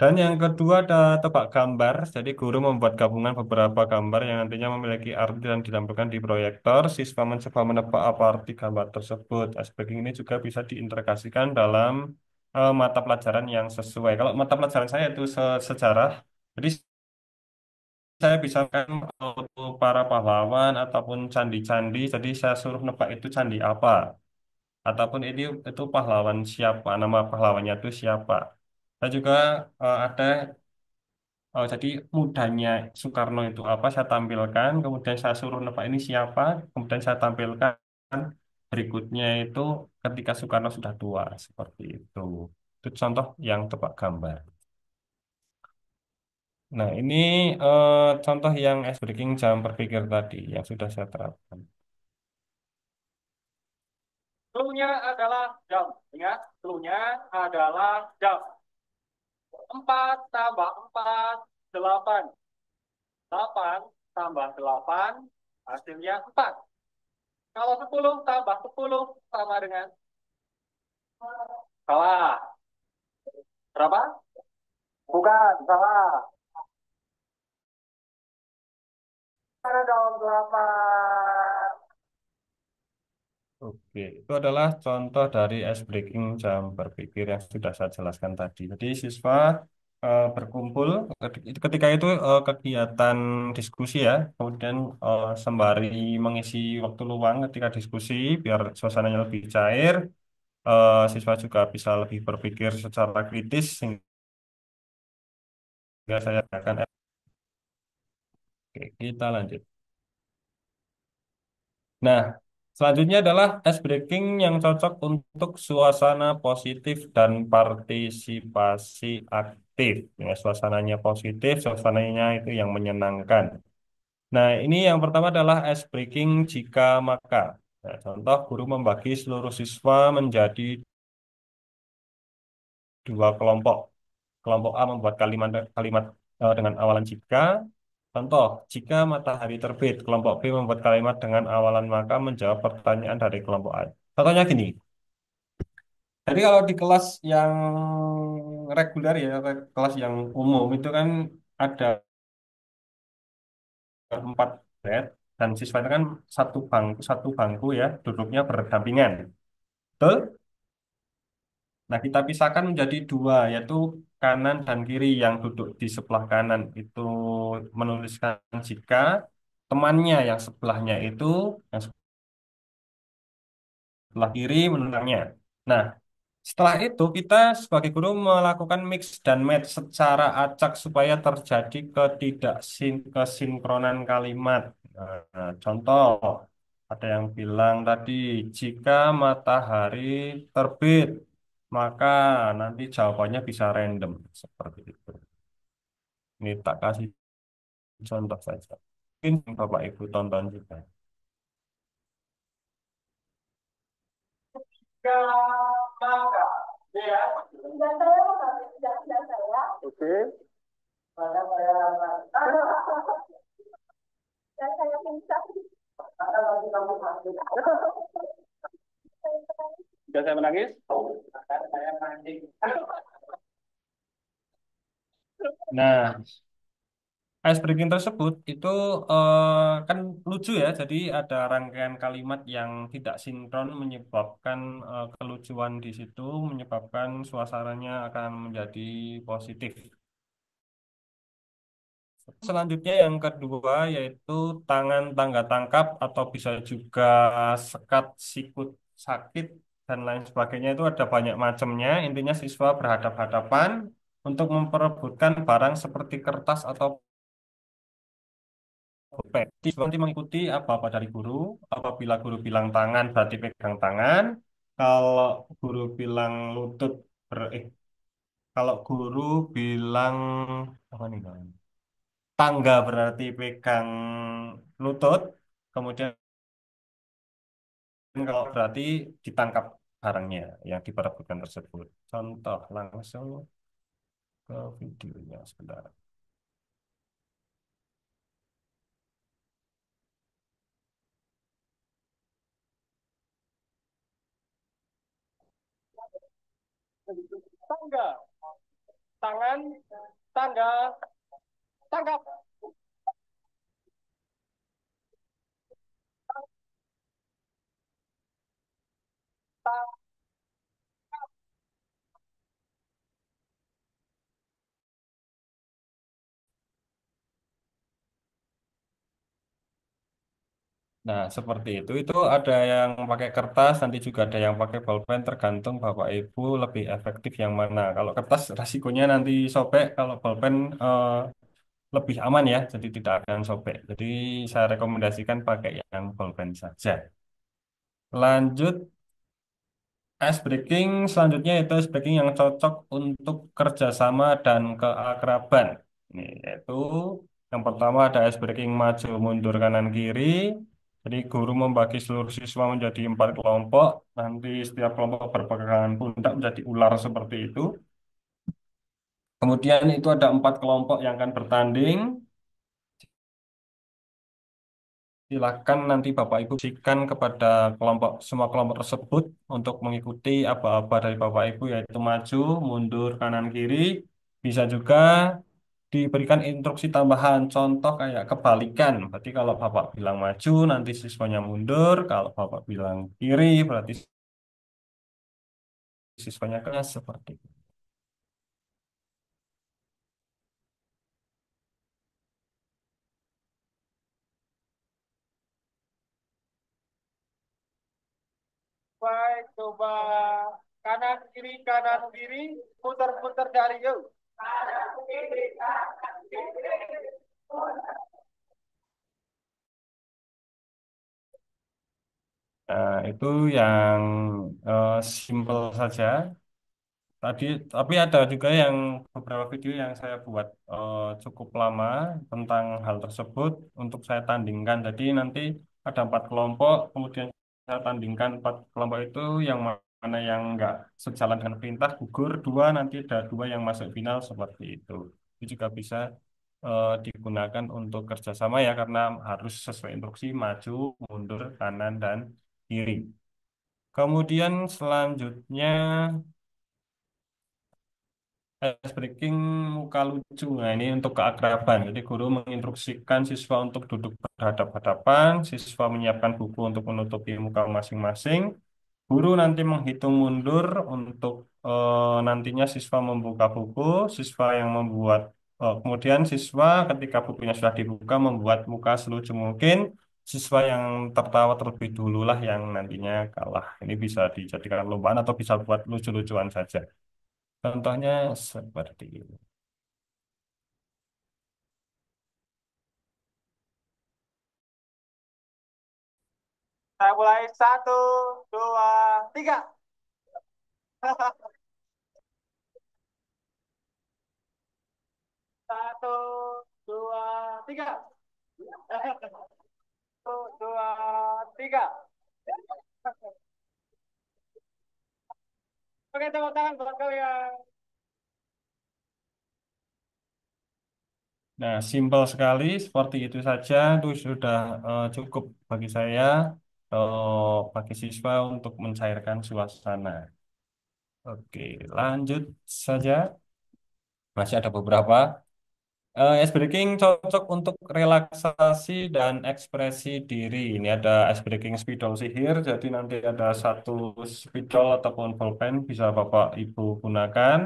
Dan yang kedua ada tebak gambar. Jadi guru membuat gabungan beberapa gambar yang nantinya memiliki arti dan ditampilkan di proyektor. Siswa mencoba menebak apa arti gambar tersebut. Aspek ini juga bisa diintegrasikan dalam mata pelajaran yang sesuai. Kalau mata pelajaran saya itu sejarah. Jadi saya bisa kan foto para pahlawan ataupun candi-candi. Jadi saya suruh nebak itu candi apa. Ataupun itu pahlawan siapa. Nama pahlawannya itu siapa. Dan juga ada jadi mudanya Soekarno itu apa saya tampilkan, kemudian saya suruh nebak ini siapa, kemudian saya tampilkan berikutnya itu ketika Soekarno sudah tua seperti itu. Itu contoh yang tebak gambar. Nah, ini contoh yang ice breaking jam berpikir tadi yang sudah saya terapkan. Clue-nya adalah jam. Ingat, clue-nya adalah jam. 4 tambah 4, 8. 8 tambah 8, hasilnya 4. Kalau 10 tambah 10 sama dengan salah. Berapa? Bukan, salah. Mana dong 8? Oke, itu adalah contoh dari ice breaking jam berpikir yang sudah saya jelaskan tadi. Jadi siswa berkumpul, ketika itu kegiatan diskusi ya, kemudian sembari mengisi waktu luang ketika diskusi biar suasananya lebih cair, siswa juga bisa lebih berpikir secara kritis sehingga saya akan. Oke, kita lanjut. Nah, selanjutnya adalah ice breaking yang cocok untuk suasana positif dan partisipasi aktif. Ya, suasananya positif, suasananya itu yang menyenangkan. Nah, ini yang pertama adalah ice breaking jika maka. Nah, contoh guru membagi seluruh siswa menjadi dua kelompok. Kelompok A membuat kalimat kalimat dengan awalan jika. Contoh, jika matahari terbit, kelompok B membuat kalimat dengan awalan maka menjawab pertanyaan dari kelompok A. Contohnya gini, jadi kalau di kelas yang reguler ya, kelas yang umum itu kan ada 4 bed dan siswa itu kan satu bangku ya, duduknya berdampingan. Betul? Nah, kita pisahkan menjadi dua, yaitu kanan dan kiri. Yang duduk di sebelah kanan itu menuliskan jika, temannya yang sebelahnya itu, yang sebelah kiri menuliskannya. Nah, setelah itu kita sebagai guru melakukan mix dan match secara acak supaya terjadi kesinkronan kalimat. Nah, contoh, ada yang bilang tadi, jika matahari terbit, maka nanti jawabannya bisa random seperti itu. Ini tak kasih contoh saja. Mungkin Bapak Ibu tonton juga. Jika maka, ya. Oke. Maka saya pingsan. Sudah saya menangis? Saya mancing. Nah, ice breaking tersebut itu kan lucu ya, jadi ada rangkaian kalimat yang tidak sinkron menyebabkan kelucuan di situ, menyebabkan suasananya akan menjadi positif. Selanjutnya yang kedua yaitu tangan tangga tangkap atau bisa juga sekat sikut sakit dan lain sebagainya itu ada banyak macamnya. Intinya siswa berhadap-hadapan untuk memperebutkan barang seperti kertas atau pulpen. Siswa nanti mengikuti apa-apa dari guru. Apabila guru bilang tangan, berarti pegang tangan. Kalau guru bilang lutut, kalau guru bilang apa nih Bang? Tangga berarti pegang lutut. Kemudian kalau berarti ditangkap barangnya yang diperebutkan tersebut. Contoh langsung ke videonya sebentar. Tangga, tangan, tangga, tangkap. Nah, seperti itu. Itu ada yang pakai kertas, nanti juga ada yang pakai bolpen, tergantung Bapak Ibu lebih efektif yang mana. Kalau kertas resikonya nanti sobek, kalau bolpen lebih aman ya, jadi tidak akan sobek. Jadi saya rekomendasikan pakai yang bolpen saja. Lanjut, ice breaking selanjutnya itu ice breaking yang cocok untuk kerjasama dan keakraban. Ini yaitu yang pertama ada ice breaking maju mundur kanan kiri. Jadi guru membagi seluruh siswa menjadi 4 kelompok. Nanti setiap kelompok berpegangan pundak menjadi ular seperti itu. Kemudian itu ada 4 kelompok yang akan bertanding. Silakan nanti Bapak Ibu berikan kepada semua kelompok tersebut untuk mengikuti aba-aba dari Bapak Ibu yaitu maju, mundur, kanan, kiri. Bisa juga diberikan instruksi tambahan contoh kayak kebalikan. Berarti kalau Bapak bilang maju nanti siswanya mundur, kalau Bapak bilang kiri berarti siswanya ke seperti itu. Baik, coba kanan kiri, putar-putar dari yuk. Itu yang simple saja. Tadi, tapi ada juga yang beberapa video yang saya buat cukup lama tentang hal tersebut untuk saya tandingkan. Jadi nanti ada 4 kelompok, kemudian saya tandingkan 4 kelompok itu yang mana yang nggak sejalan dengan perintah gugur dua, nanti ada dua yang masuk final seperti itu. Itu juga bisa digunakan untuk kerjasama ya karena harus sesuai instruksi maju, mundur, kanan dan kiri. Kemudian selanjutnya ice breaking muka lucu. Nah, ini untuk keakraban. Jadi guru menginstruksikan siswa untuk duduk berhadap-hadapan, siswa menyiapkan buku untuk menutupi muka masing-masing. Guru nanti menghitung mundur untuk nantinya siswa membuka buku, siswa yang kemudian siswa ketika bukunya sudah dibuka membuat muka selucu mungkin. Siswa yang tertawa terlebih dulu lah yang nantinya kalah. Ini bisa dijadikan lombaan atau bisa buat lucu-lucuan saja. Contohnya seperti ini. Saya mulai 1, 2, 3. Satu, dua, tiga. Satu, dua, tiga. Oke, tepuk tangan buat kalian. Nah, simpel sekali, seperti itu saja. Itu sudah cukup bagi saya, bagi siswa untuk mencairkan suasana. Oke, lanjut saja. Masih ada beberapa. Ice breaking cocok untuk relaksasi dan ekspresi diri. Ini ada ice breaking spidol sihir. Jadi nanti ada satu spidol ataupun pulpen bisa Bapak Ibu gunakan.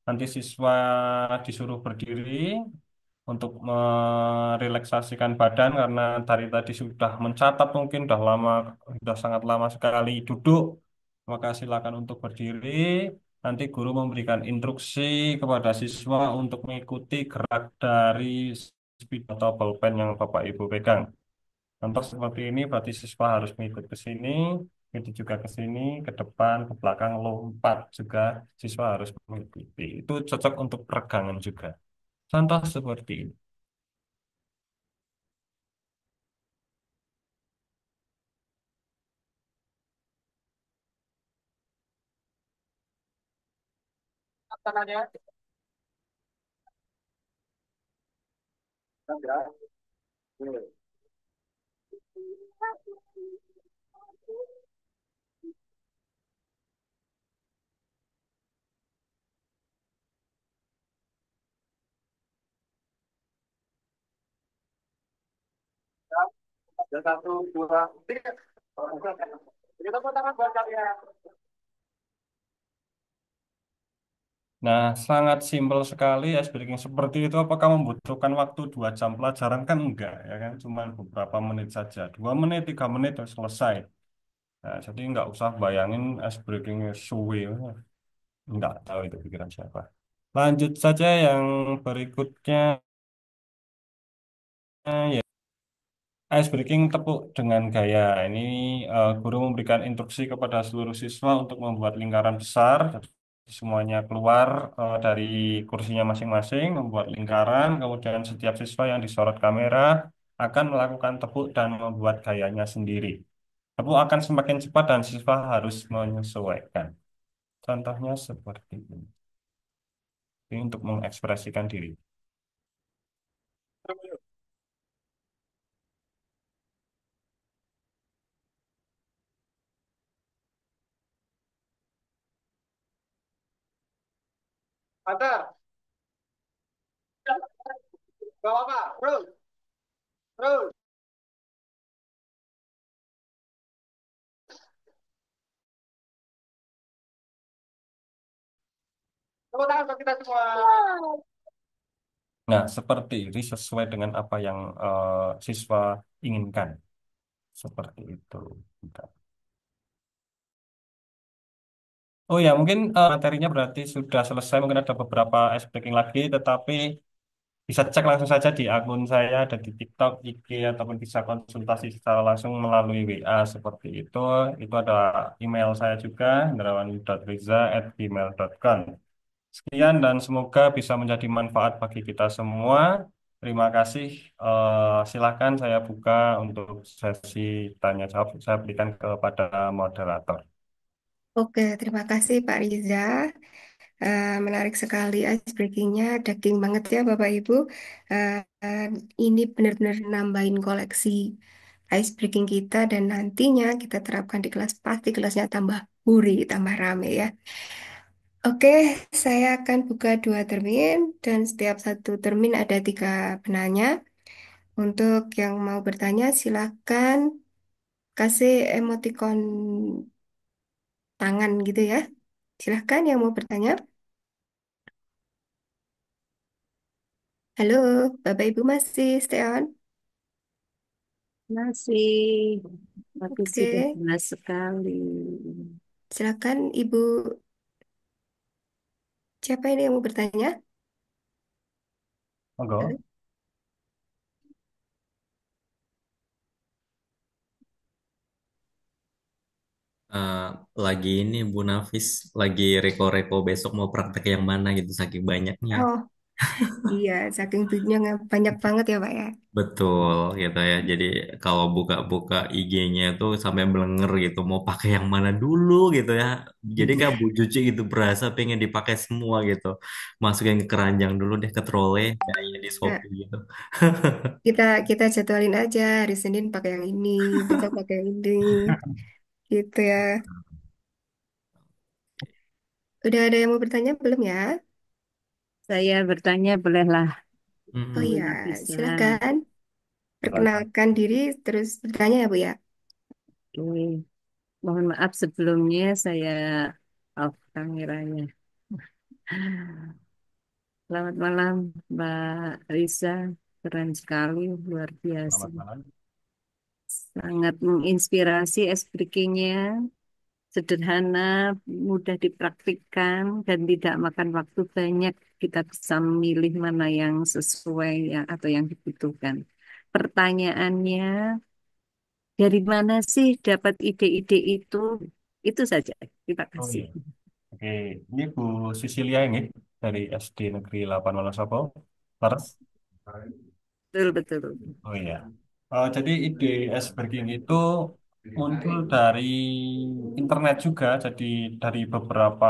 Nanti siswa disuruh berdiri untuk merelaksasikan badan karena dari tadi sudah mencatat mungkin sudah sangat lama sekali duduk. Maka silakan untuk berdiri. Nanti guru memberikan instruksi kepada siswa untuk mengikuti gerak dari spidol atau pulpen yang Bapak Ibu pegang. Contoh seperti ini berarti siswa harus mengikut ke sini, itu juga ke sini, ke depan, ke belakang, lompat juga siswa harus mengikuti. Itu cocok untuk peregangan juga. Contoh seperti ini. Satu, dua, tiga. Kita tepuk tangan buat kalian. Nah, sangat simpel sekali ice breaking seperti itu. Apakah membutuhkan waktu 2 jam pelajaran? Kan enggak, ya kan? Cuma beberapa menit saja. 2 menit, 3 menit sudah selesai. Nah, jadi nggak usah bayangin ice breaking suwe. Nggak tahu itu pikiran siapa. Lanjut saja yang berikutnya. Ya, ice breaking tepuk dengan gaya. Ini guru memberikan instruksi kepada seluruh siswa untuk membuat lingkaran besar. Jadi semuanya keluar dari kursinya masing-masing, membuat lingkaran. Kemudian setiap siswa yang disorot kamera akan melakukan tepuk dan membuat gayanya sendiri. Tepuk akan semakin cepat dan siswa harus menyesuaikan. Contohnya seperti ini. Ini untuk mengekspresikan diri. Antar, bawa apa? Terus, terus. Tepuk tangan buat kita semua. Nah, seperti ini sesuai dengan apa yang siswa inginkan. Seperti itu. Bentar. Oh ya, mungkin materinya berarti sudah selesai. Mungkin ada beberapa ice breaking lagi, tetapi bisa cek langsung saja di akun saya, ada di TikTok, IG, ataupun bisa konsultasi secara langsung melalui WA seperti itu. Itu ada email saya juga, hendrawan.riza@gmail.com. Sekian dan semoga bisa menjadi manfaat bagi kita semua. Terima kasih. Silakan saya buka untuk sesi tanya jawab. Saya berikan kepada moderator. Oke, terima kasih Pak Riza. Menarik sekali ice breakingnya, daging banget ya Bapak Ibu. Eh, eh, ini benar-benar nambahin koleksi ice breaking kita dan nantinya kita terapkan di kelas pasti kelasnya tambah gurih, tambah rame ya. Oke, saya akan buka 2 termin dan setiap satu termin ada 3 penanya. Untuk yang mau bertanya silakan kasih emoticon tangan gitu ya. Silahkan yang mau bertanya. Halo, Bapak Ibu masih stay on? Masih, tapi sudah Oke, jelas sekali. silakan Ibu. Siapa ini yang mau bertanya? Halo? Monggo. Eh, lagi ini Bu Nafis lagi reko-reko besok mau praktek yang mana gitu saking banyaknya. Oh, iya, saking duitnya banyak banget ya, Pak ya. Betul gitu ya. Jadi kalau buka-buka IG-nya tuh sampai belenger gitu mau pakai yang mana dulu gitu ya. Jadi kayak Bu Cuci gitu berasa pengen dipakai semua gitu. Masukin ke keranjang dulu deh ke trole kayaknya di Nah, Shopee gitu. kita kita jadwalin aja hari Senin pakai yang ini, besok pakai yang ini, gitu ya. Udah ada yang mau bertanya belum ya? Saya bertanya bolehlah, Oh Bu Mm-mm. iya, Nafisa. silakan Silakan. perkenalkan diri terus bertanya ya Bu ya. Oke. Mohon maaf sebelumnya saya off kameranya. Selamat malam, Mbak Risa. Keren sekali, luar biasa. Selamat malam. Sangat menginspirasi speakingnya, sederhana, mudah dipraktikkan, dan tidak makan waktu banyak. kita bisa memilih mana yang sesuai ya atau yang dibutuhkan. Pertanyaannya, dari mana sih dapat ide-ide itu? Itu saja. Terima Oh kasih. iya. Oke, ini Bu Sisilia ini dari SD Negeri 8 Wonosobo. Leres. Betul, betul. Oh iya. Jadi ide ice breaking itu muncul dari internet juga. Jadi dari beberapa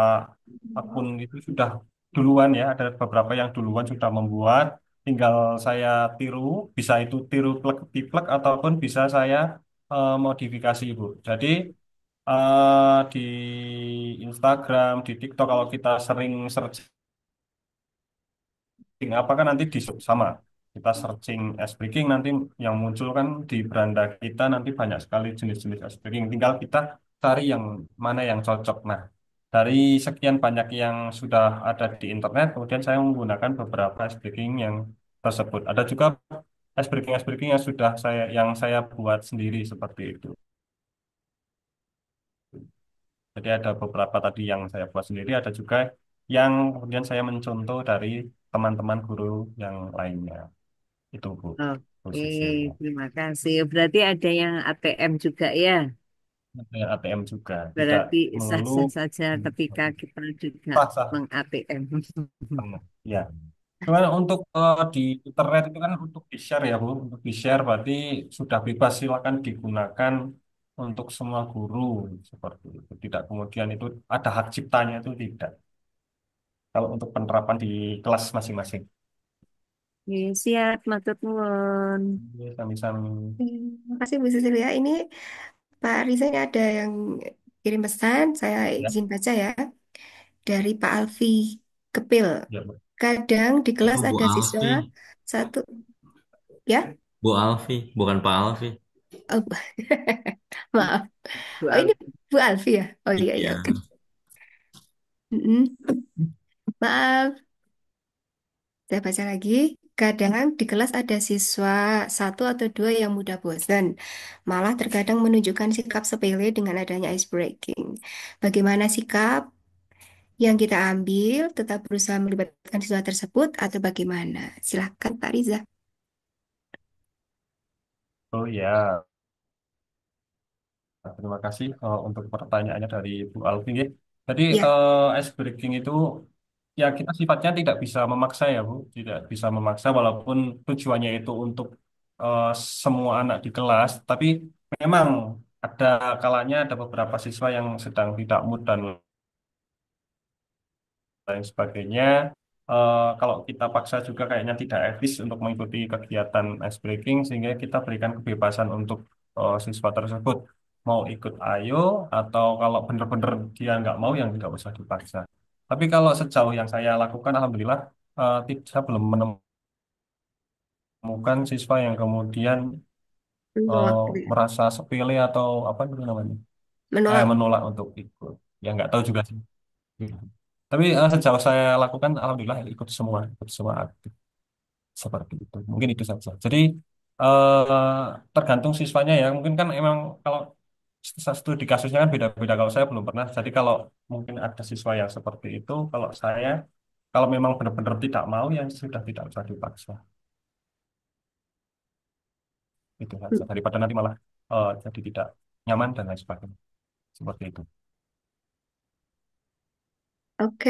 akun itu sudah duluan ya. Ada beberapa yang duluan sudah membuat. Tinggal saya tiru. Bisa itu tiru plek ataupun bisa saya modifikasi Bu. Jadi di Instagram, di TikTok kalau kita sering search apa kan nanti di sama kita searching es breaking nanti yang muncul kan di beranda kita nanti banyak sekali jenis-jenis es breaking tinggal kita cari yang mana yang cocok. Nah, dari sekian banyak yang sudah ada di internet kemudian saya menggunakan beberapa es breaking yang tersebut. Ada juga es breaking yang sudah saya buat sendiri seperti itu. Jadi ada beberapa tadi yang saya buat sendiri, ada juga yang kemudian saya mencontoh dari teman-teman guru yang lainnya. Itu Bu, Oke, Cecilia. terima kasih. Berarti ada yang ATM juga ya. Saya ATM juga, tidak Berarti melulu sah-sah saja ketika kita juga sah-sah. meng-ATM. Benar. Ya, cuman untuk di internet itu kan untuk di-share ya Bu, untuk di-share berarti sudah bebas silakan digunakan untuk semua guru seperti itu. Tidak kemudian itu ada hak ciptanya itu tidak. Kalau untuk penerapan di kelas masing-masing. Oke, siap, matur nuwun. Iya, sami-sami. Terima kasih Bu Cecilia. Ini Pak Riza ini ada yang kirim pesan, saya Ya, izin baca ya. Dari Pak Alfi Kepil. ya Bu. Kadang di Itu kelas Bu ada siswa Alfi, satu, ya? Bu Alfi, bukan Pak Alfi. Oh, maaf. Bu Oh, ini Alfi. Bu Alfi ya? Oh iya, iya, Iya. oke. Mm-mm. Maaf, saya baca lagi. Kadang di kelas ada siswa satu atau dua yang mudah bosan, malah terkadang menunjukkan sikap sepele dengan adanya ice breaking. Bagaimana sikap yang kita ambil? Tetap berusaha melibatkan siswa tersebut atau bagaimana? Silahkan Pak Riza. Oh ya, terima kasih untuk pertanyaannya dari Bu Alfi. Ya. Jadi Ya. ice breaking itu ya kita sifatnya tidak bisa memaksa ya Bu, tidak bisa memaksa walaupun tujuannya itu untuk eh, semua anak di kelas, tapi memang ada kalanya ada beberapa siswa yang sedang tidak mood dan lain sebagainya. Kalau kita paksa juga kayaknya tidak etis untuk mengikuti kegiatan ice breaking sehingga kita berikan kebebasan untuk siswa tersebut mau ikut ayo atau kalau benar-benar dia nggak mau yang tidak usah dipaksa. Tapi kalau sejauh yang saya lakukan, alhamdulillah saya belum menemukan siswa yang kemudian Menolak gitu ya. merasa sepele atau apa itu namanya Menolak. menolak untuk ikut. Ya nggak tahu juga sih. Gitu. Tapi sejauh saya lakukan, alhamdulillah ikut semua aktif seperti itu. Mungkin itu saja. Jadi tergantung siswanya ya. Mungkin kan emang kalau studi kasusnya kan beda-beda. Kalau saya belum pernah. Jadi kalau mungkin ada siswa yang seperti itu, kalau memang benar-benar tidak mau, ya sudah tidak usah dipaksa. Itu saja. Daripada nanti malah jadi tidak nyaman dan lain sebagainya. Seperti itu. Oke,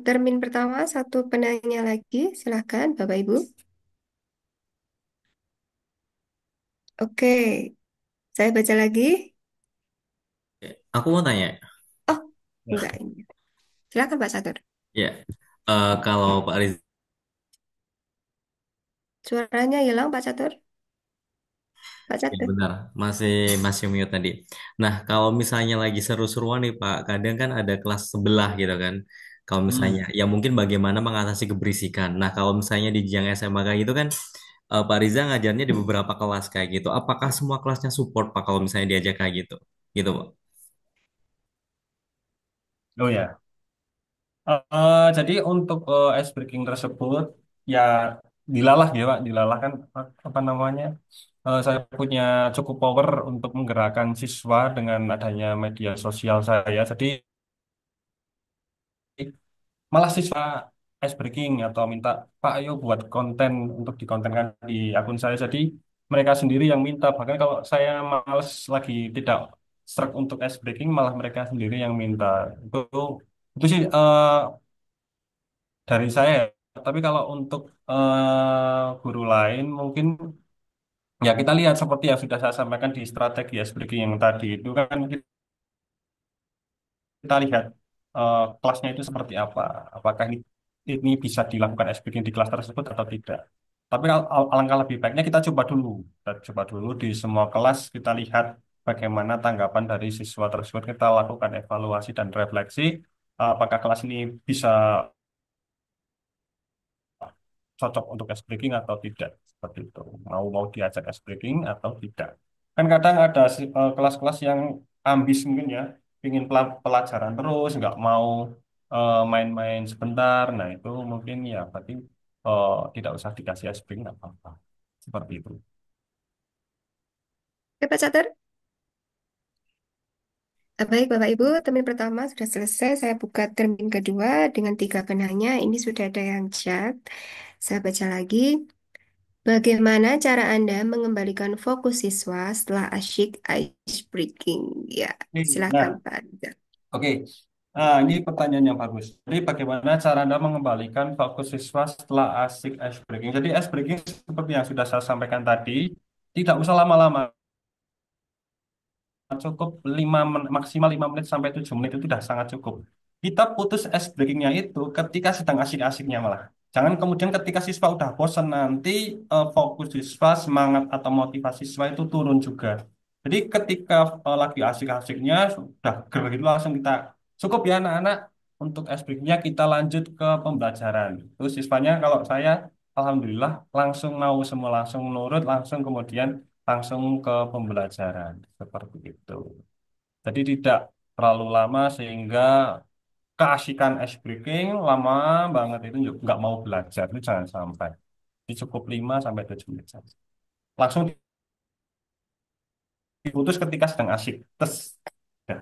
termin pertama satu penanya lagi, silahkan Bapak Ibu. Oke, saya baca lagi. Aku mau tanya, Oh, Ya. enggak ini. Silahkan Pak Satur. ya, kalau Pak Riz, Suaranya hilang Pak Satur. Pak ya Satur. benar, masih masih mute tadi. Nah, kalau misalnya lagi seru-seruan nih Pak, kadang kan ada kelas sebelah gitu kan. Kalau misalnya, Hmm. ya mungkin bagaimana mengatasi keberisikan. Nah, kalau misalnya di jenjang SMA kayak gitu kan, Pak Riza ngajarnya di beberapa kelas kayak gitu. Apakah semua kelasnya support Pak kalau misalnya diajak kayak gitu? Gitu Pak. Oh ya. Jadi untuk ice breaking tersebut ya dilalah ya Pak, dilalah kan apa namanya? Saya punya cukup power untuk menggerakkan siswa dengan adanya media sosial saya. Jadi malah siswa ice breaking atau minta Pak ayo buat konten untuk dikontenkan di akun saya. Jadi mereka sendiri yang minta. Bahkan kalau saya males lagi tidak serak untuk ice breaking, malah mereka sendiri yang minta. Itu sih dari saya. Tapi kalau untuk guru lain mungkin ya kita lihat seperti yang sudah saya sampaikan di strategi ice breaking yang tadi itu kan kita lihat kelasnya itu seperti apa. Apakah ini bisa dilakukan SPG di kelas tersebut atau tidak. Tapi alangkah lebih baiknya kita coba dulu. Kita coba dulu di semua kelas, kita lihat bagaimana tanggapan dari siswa tersebut. Kita lakukan evaluasi dan refleksi. Apakah kelas ini bisa cocok untuk ice breaking atau tidak seperti itu mau mau diajak ice breaking atau tidak kan kadang ada kelas-kelas yang ambis mungkin ya ingin pelajaran terus nggak mau main-main sebentar nah itu mungkin ya berarti tidak usah dikasih ice breaking nggak apa-apa seperti itu. Oke, Pak Catur. Baik, Bapak Ibu, termin pertama sudah selesai. Saya buka termin kedua dengan tiga penanya. Ini sudah ada yang chat. Saya baca lagi. Bagaimana cara Anda mengembalikan fokus siswa setelah asyik ice breaking? Ya, silakan Nah, Pak Riza. oke. Ini pertanyaan yang bagus. Jadi bagaimana cara Anda mengembalikan fokus siswa setelah asik ice breaking? Jadi ice breaking seperti yang sudah saya sampaikan tadi, tidak usah lama-lama. Cukup maksimal 5 menit sampai 7 menit itu sudah sangat cukup. Kita putus ice breakingnya itu ketika sedang asik-asiknya malah. Jangan kemudian ketika siswa udah bosan nanti fokus siswa, semangat atau motivasi siswa itu turun juga. Jadi ketika lagi asik-asiknya sudah ger gitu langsung kita cukup ya anak-anak untuk ice breakingnya kita lanjut ke pembelajaran. Terus siswanya kalau saya alhamdulillah langsung mau semua langsung nurut langsung kemudian langsung ke pembelajaran seperti itu. Jadi tidak terlalu lama sehingga keasikan ice breaking lama banget itu juga nggak mau belajar itu jangan sampai. Jadi cukup 5 sampai 7 menit saja. Langsung diputus ketika sedang asik. Terus ya,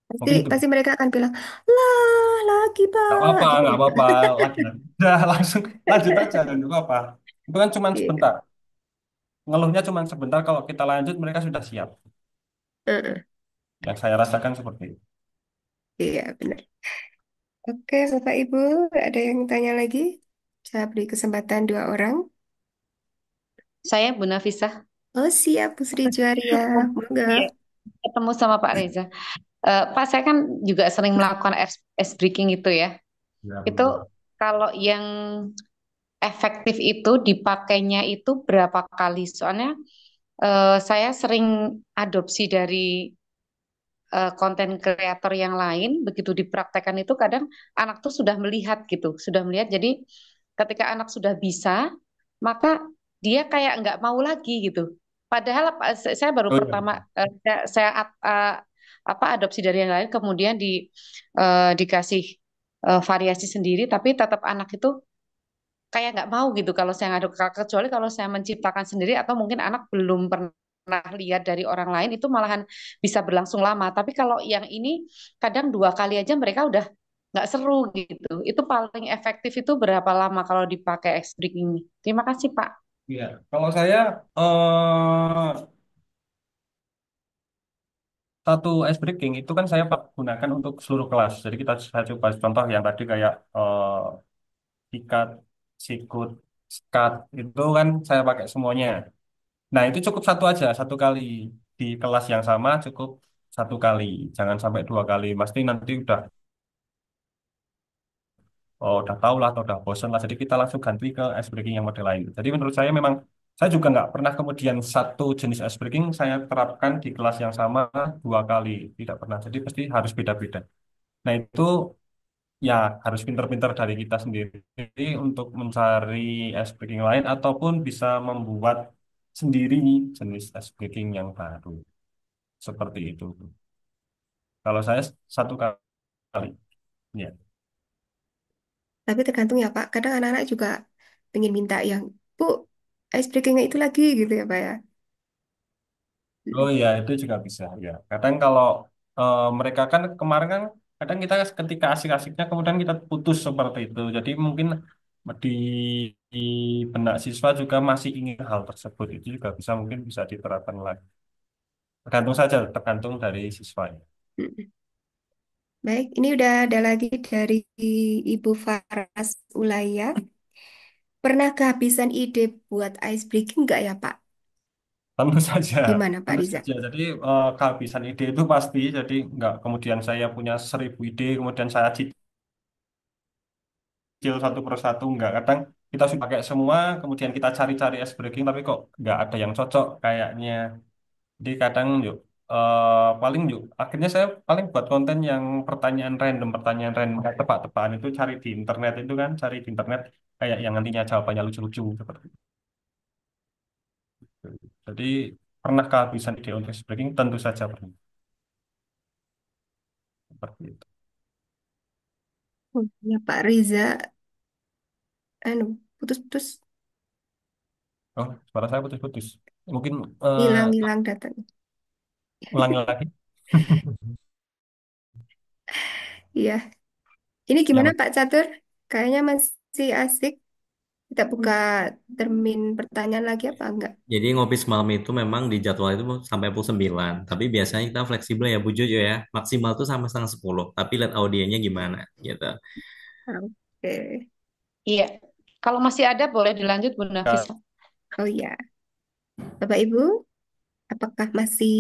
Pasti, mungkin itu pasti mereka akan bilang, lah, lagi nggak Pak, apa-apa, gitu nggak ya. apa-apa lagi. Udah langsung lanjut aja nggak apa-apa. Itu kan cuma Iya, sebentar. Ngeluhnya cuma sebentar kalau kita lanjut mereka sudah siap. heeh. Yang saya rasakan seperti itu. Iya, benar. Oke, Bapak Ibu, ada yang tanya lagi? Saya beri kesempatan dua orang. Saya Bu Nafisah. Oh, siap, Bu Sri Juaria. Monggo. Iya, ketemu sama Pak Reza. Pak, saya kan juga sering melakukan ice breaking itu ya. Ya, Itu betul. kalau yang efektif itu dipakainya itu berapa kali? Soalnya saya sering adopsi dari konten kreator yang lain, begitu dipraktekkan itu kadang anak tuh sudah melihat gitu, sudah melihat. Jadi ketika anak sudah bisa, maka dia kayak nggak mau lagi gitu. Padahal saya baru Oh iya. pertama apa adopsi dari yang lain, kemudian dikasih variasi sendiri, tapi tetap anak itu kayak nggak mau gitu kalau saya ngaduk kecuali kalau saya menciptakan sendiri atau mungkin anak belum pernah lihat dari orang lain itu malahan bisa berlangsung lama. Tapi kalau yang ini kadang 2 kali aja mereka udah nggak seru gitu. Itu paling efektif itu berapa lama kalau dipakai X-Brick ini? Terima kasih Pak. Iya, kalau saya satu ice breaking itu kan saya gunakan untuk seluruh kelas. Jadi saya coba contoh yang tadi kayak ikat, sikut, skat itu kan saya pakai semuanya. Nah itu cukup satu aja, satu kali di kelas yang sama cukup satu kali, jangan sampai 2 kali. Pasti nanti udah tahu lah atau udah bosen lah. Jadi kita langsung ganti ke ice breaking yang model lain. Jadi menurut saya memang saya juga nggak pernah kemudian satu jenis ice breaking saya terapkan di kelas yang sama 2 kali, tidak pernah. Jadi pasti harus beda-beda. Nah itu ya harus pinter-pinter dari kita sendiri untuk mencari ice breaking lain ataupun bisa membuat sendiri jenis ice breaking yang baru. Seperti itu. Kalau saya satu kali. Ya. Tapi tergantung ya, Pak. Kadang anak-anak juga pengen minta yang, Bu, ice breakingnya itu lagi, gitu ya, Pak ya. Oh iya, itu juga bisa. Ya. Kadang kalau mereka kan kemarin kan kadang kita ketika asik-asiknya kemudian kita putus seperti itu. Jadi mungkin di, di benak siswa juga masih ingin hal tersebut. Itu juga bisa mungkin bisa diterapkan lagi. Tergantung saja, tergantung dari siswanya. Mm. Baik, ini udah ada lagi dari Ibu Faras Ulaya. Pernah kehabisan ide buat ice breaking nggak ya, Pak? Tentu saja, Gimana, Pak tentu Riza? saja. Jadi kehabisan ide itu pasti. Jadi nggak kemudian saya punya 1.000 ide, kemudian saya cicil satu persatu. Nggak, kadang kita sudah pakai semua, kemudian kita cari-cari ice breaking, tapi kok nggak ada yang cocok kayaknya. Jadi kadang yuk, paling yuk, akhirnya saya paling buat konten yang pertanyaan random, kayak tebak-tebakan itu cari di internet itu kan, cari di internet kayak yang nantinya jawabannya lucu-lucu seperti itu. Jadi pernah kehabisan ide untuk ice breaking? Tentu saja pernah. Seperti itu. Oh, ya Pak Riza, anu, putus-putus, Oh, suara saya putus-putus. Mungkin eh, hilang-hilang datanya. ulangi lagi. Iya, ini Ya, gimana Mas. Pak Catur? Kayaknya masih asik. Kita buka termin pertanyaan lagi apa enggak? Jadi ngopi semalam itu memang di jadwal itu sampai pukul 9. Tapi biasanya kita fleksibel ya Bu Jojo ya. Maksimal tuh sampai setengah 10. Tapi lihat audiennya gimana gitu. Oke. Iya. Kalau masih ada boleh dilanjut Bu Ya, Nafisa. Oh iya, Bapak Ibu, apakah masih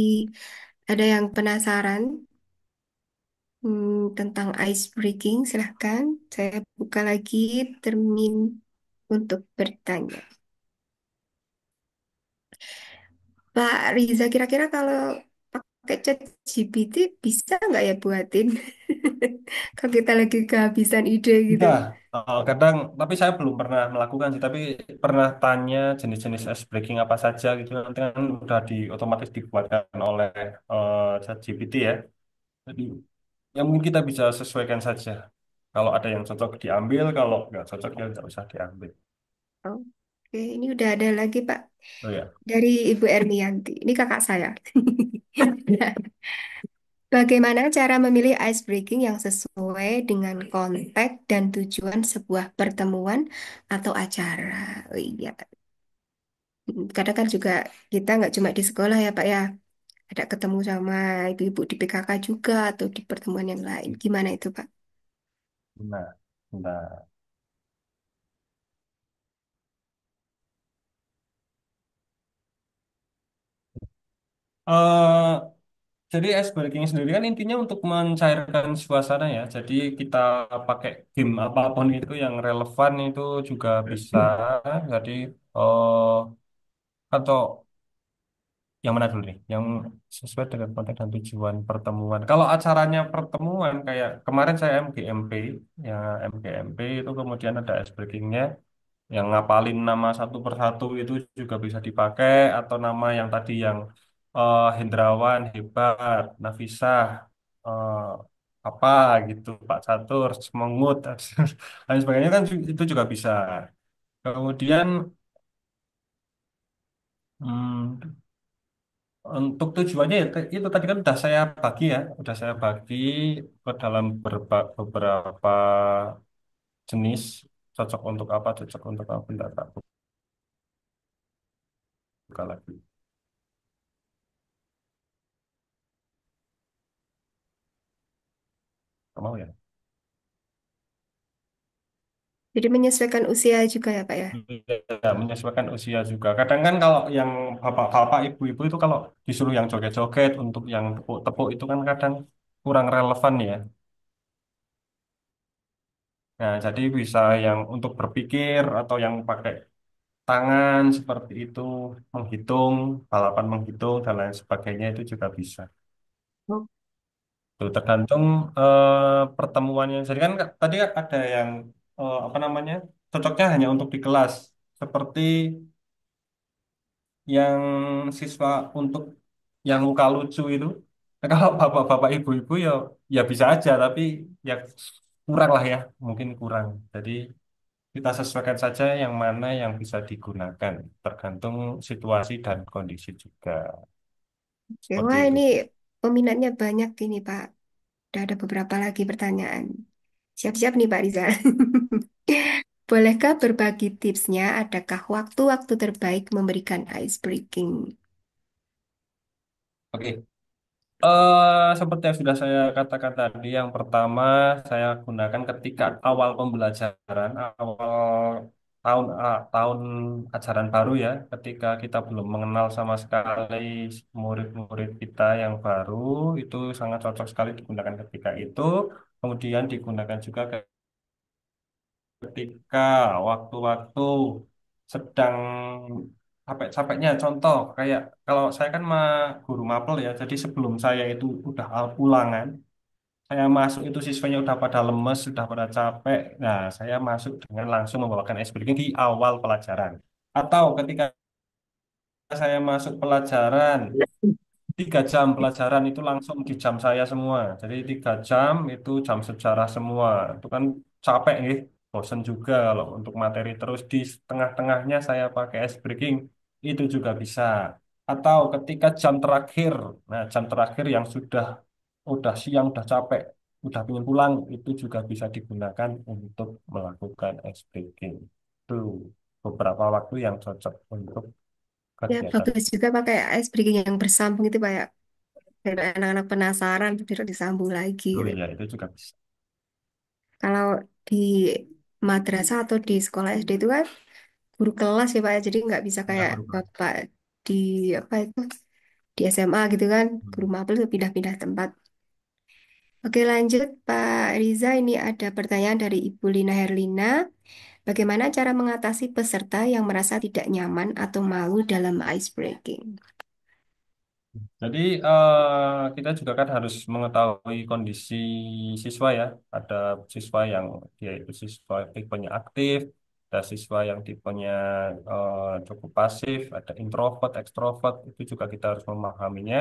ada yang penasaran tentang ice breaking? Silahkan, saya buka lagi termin untuk bertanya. Pak Riza, kira-kira kalau pakai chat GPT bisa nggak ya buatin? Kalau kita lagi kehabisan ide gitu. bisa. Kadang, tapi saya belum pernah melakukan sih. Tapi pernah tanya jenis-jenis ice breaking apa saja gitu. Nanti kan udah otomatis dibuatkan oleh ChatGPT ya. Jadi, yang mungkin kita bisa sesuaikan saja. Kalau ada yang cocok diambil, kalau nggak cocok ya nggak usah diambil. Oke, ini udah ada lagi Pak Oh ya. dari Ibu Ermianti. Ini kakak saya. Bagaimana cara memilih ice breaking yang sesuai dengan konteks dan tujuan sebuah pertemuan atau acara? Oh iya, kadang kan juga kita nggak cuma di sekolah ya Pak ya, ada ketemu sama ibu-ibu di PKK juga atau di pertemuan yang lain. Gimana itu Pak? Nah, nah. Eh, jadi ice breaking sendiri kan intinya untuk mencairkan suasana ya. Jadi kita pakai game apapun itu yang relevan itu juga bisa. Jadi eh atau yang mana dulu nih? Yang sesuai dengan konteks dan tujuan pertemuan. Kalau acaranya pertemuan kayak kemarin saya MGMP, ya MGMP itu kemudian ada ice breakingnya yang ngapalin nama satu persatu itu juga bisa dipakai atau nama yang tadi yang Hendrawan hebat, Nafisah eh, apa gitu, Pak Catur, Semangut dan sebagainya kan itu juga bisa. Kemudian hmm, untuk tujuannya ya itu tadi kan udah saya bagi ya, udah saya bagi ke dalam beberapa jenis cocok untuk apa, cocok untuk apa, tidak tak buka lagi. Nggak mau ya? Jadi menyesuaikan usia juga ya Pak ya? Ya, menyesuaikan usia juga. Kadang kan kalau yang bapak-bapak, ibu-ibu itu kalau disuruh yang joget-joget untuk yang tepuk-tepuk itu kan kadang kurang relevan ya. Nah, jadi bisa yang untuk berpikir atau yang pakai tangan seperti itu, menghitung, balapan menghitung dan lain sebagainya itu juga bisa. Oh, Tuh, tergantung pertemuannya. Jadi kan tadi kan ada yang apa namanya cocoknya hanya untuk di kelas, seperti yang siswa untuk yang muka lucu itu. Nah, kalau bapak-bapak ibu-ibu ya ya bisa aja tapi ya kurang lah ya mungkin kurang. Jadi kita sesuaikan saja yang mana yang bisa digunakan tergantung situasi dan kondisi juga oke. seperti Wah itu. ini peminatnya banyak ini Pak. Udah ada beberapa lagi pertanyaan. Siap-siap nih Pak Rizal. Bolehkah berbagi tipsnya? Adakah waktu-waktu terbaik memberikan ice breaking? Oke. Seperti yang sudah saya katakan tadi, yang pertama saya gunakan ketika awal pembelajaran, awal tahun ajaran baru ya, ketika kita belum mengenal sama sekali murid-murid kita yang baru, itu sangat cocok sekali digunakan ketika itu. Kemudian digunakan juga ketika waktu-waktu sedang capek-capeknya. Contoh kayak kalau saya kan guru mapel ya, jadi sebelum saya itu udah ulangan, saya masuk itu siswanya udah pada lemes, sudah pada capek. Nah, saya masuk dengan langsung membawakan ice breaking di awal pelajaran. Atau ketika saya masuk pelajaran, 3 jam pelajaran itu langsung di jam saya semua. Jadi 3 jam itu jam sejarah semua. Itu kan capek nih, bosen juga kalau untuk materi terus di tengah-tengahnya saya pakai ice breaking itu juga bisa. Atau ketika jam terakhir, nah jam terakhir yang udah siang, udah capek, udah ingin pulang, itu juga bisa digunakan untuk melakukan ice breaking. Itu beberapa waktu yang cocok untuk Ya, kegiatan. bagus juga pakai ice breaking yang bersambung itu Pak ya. Biar anak-anak penasaran, tidak disambung lagi Oh gitu. iya, itu juga bisa. Kalau di madrasah atau di sekolah SD itu kan guru kelas ya Pak ya. Jadi nggak bisa Ya, kayak berubah. Bapak di apa itu di SMA gitu kan. Guru Hmm. mapel itu pindah-pindah tempat. Oke lanjut Pak Riza, ini ada pertanyaan dari Ibu Lina Herlina. Bagaimana cara mengatasi peserta yang merasa tidak nyaman atau malu dalam ice breaking? Jadi kita juga kan harus mengetahui kondisi siswa ya. Ada siswa yang dia itu siswa tipenya aktif, ada siswa yang tipenya cukup pasif, ada introvert, ekstrovert. Itu juga kita harus memahaminya.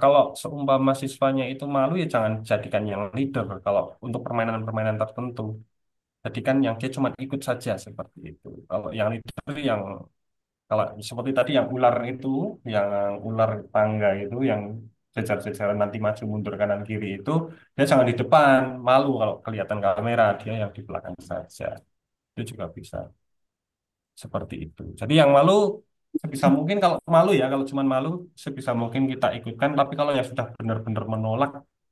Kalau seumpama siswanya itu malu ya jangan jadikan yang leader kalau untuk permainan-permainan tertentu. Jadikan yang dia cuma ikut saja seperti itu. Kalau yang leader yang kalau seperti tadi yang ular itu, yang ular tangga itu, yang jejar-jejaran nanti maju mundur kanan kiri itu, dia jangan di depan, malu kalau kelihatan kamera, dia yang di belakang saja. Itu juga bisa seperti itu. Jadi yang malu sebisa mungkin kalau malu ya, kalau cuma malu sebisa mungkin kita ikutkan. Tapi kalau yang sudah benar-benar menolak,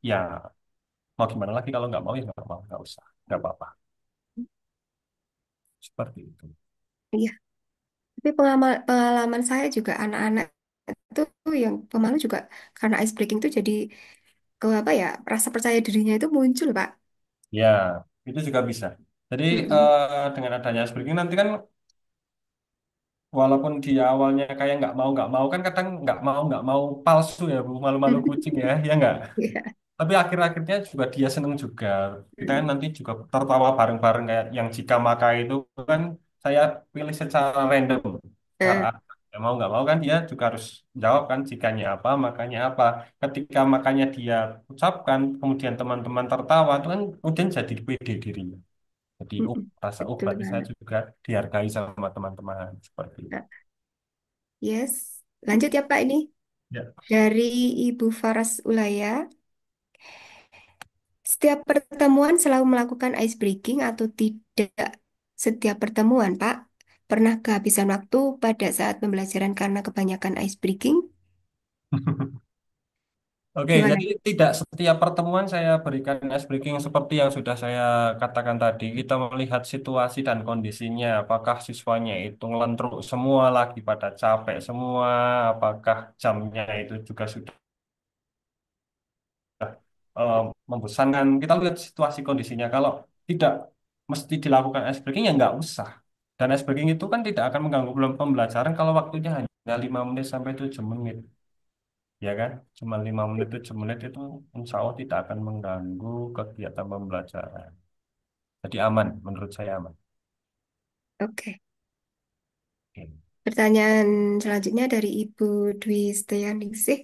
ya mau gimana lagi kalau nggak mau ya nggak mau, nggak usah, nggak apa-apa. Seperti itu. Iya, tapi pengalaman saya juga anak-anak itu yang pemalu juga karena ice breaking itu jadi ke apa ya, rasa percaya dirinya itu muncul, Pak. Ya, itu juga bisa. Jadi Mm-mm. dengan adanya speaking nanti kan walaupun dia awalnya kayak nggak mau kan kadang nggak mau palsu ya Bu, malu-malu kucing ya, ya nggak. Iya. Tapi akhir-akhirnya juga dia seneng juga. Kita kan nanti juga tertawa bareng-bareng kayak yang jika maka itu kan saya pilih secara random. Cara Nah, ya mau nggak mau kan dia juga harus jawab kan jikanya apa, makanya apa. Ketika makanya dia ucapkan, kemudian teman-teman tertawa, itu kan kemudian jadi pede dirinya. Jadi, mm-mm. rasa, Betul berarti saya banget. juga dihargai sama teman-teman seperti itu. Nah, yes. Lanjut ya Pak ini Ya. dari Ibu Faras Ulaya. Setiap pertemuan selalu melakukan ice breaking atau tidak? Setiap pertemuan, Pak. Pernah kehabisan waktu pada saat pembelajaran karena kebanyakan ice breaking? Oke, Gimana? jadi tidak setiap pertemuan saya berikan ice breaking seperti yang sudah saya katakan tadi. Kita melihat situasi dan kondisinya, apakah siswanya itu ngelentruk semua lagi pada capek semua, apakah jamnya itu juga sudah eh, membosankan. Kita lihat situasi kondisinya. Kalau tidak mesti dilakukan ice breaking ya nggak usah. Dan ice breaking itu kan tidak akan mengganggu pembelajaran kalau waktunya hanya 5 menit sampai 7 menit. Ya kan? Cuma 5 menit, 7 menit itu insya Allah tidak akan mengganggu kegiatan pembelajaran. Jadi aman, menurut saya aman. Oke. Oke. Pertanyaan selanjutnya dari Ibu Dwi Setianingsih.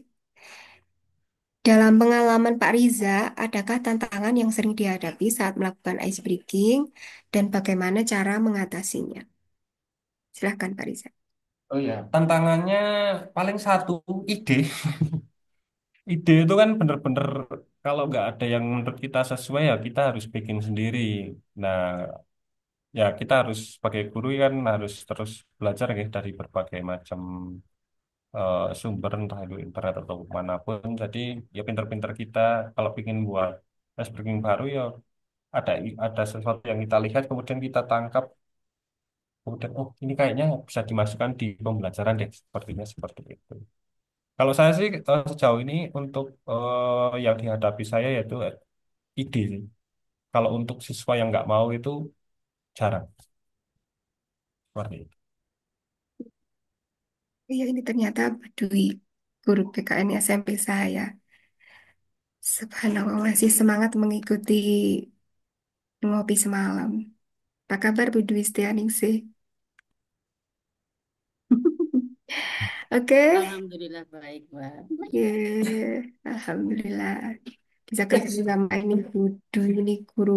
Dalam pengalaman Pak Riza, adakah tantangan yang sering dihadapi saat melakukan ice breaking dan bagaimana cara mengatasinya? Silahkan Pak Riza. Oh ya, tantangannya paling satu ide. ide itu kan bener-bener kalau nggak ada yang menurut kita sesuai ya kita harus bikin sendiri. Nah, ya kita harus sebagai guru kan harus terus belajar ya dari berbagai macam sumber entah itu internet atau manapun. Jadi ya pinter-pinter kita kalau ingin buat ice breaking baru ya ada sesuatu yang kita lihat kemudian kita tangkap kemudian oh ini kayaknya bisa dimasukkan di pembelajaran deh sepertinya seperti itu. Kalau saya sih sejauh ini untuk yang dihadapi saya yaitu ide sih. Kalau untuk siswa yang nggak mau itu jarang seperti itu. Iya, ini ternyata Dwi, guru PKN SMP saya. Subhanallah, masih semangat mengikuti ngopi semalam. Apa kabar Bu Dwi Setianingsih? Oke, Alhamdulillah baik, Mbak. Alhamdulillah. Bisa ketemu sama ini Bu Dwi, ini guru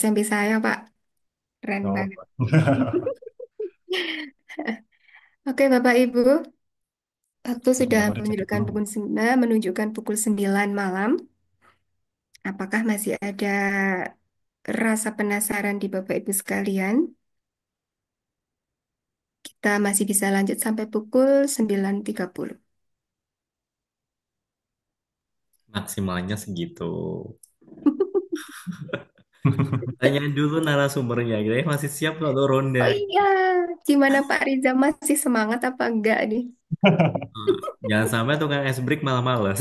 SMP saya, Pak. Keren Oh. banget. Oke, Bapak Ibu, waktu sudah Kenapa dijemput menunjukkan dulu? pukul 9 malam. Apakah masih ada rasa penasaran di Bapak Ibu sekalian? Kita masih bisa lanjut sampai pukul 9.30. Maksimalnya segitu. Tanya dulu narasumbernya, kira masih siap nggak untuk ronda? Oh iya, gimana Pak Riza, masih semangat apa enggak nih? Eh, Jangan sampai tukang es break malah males.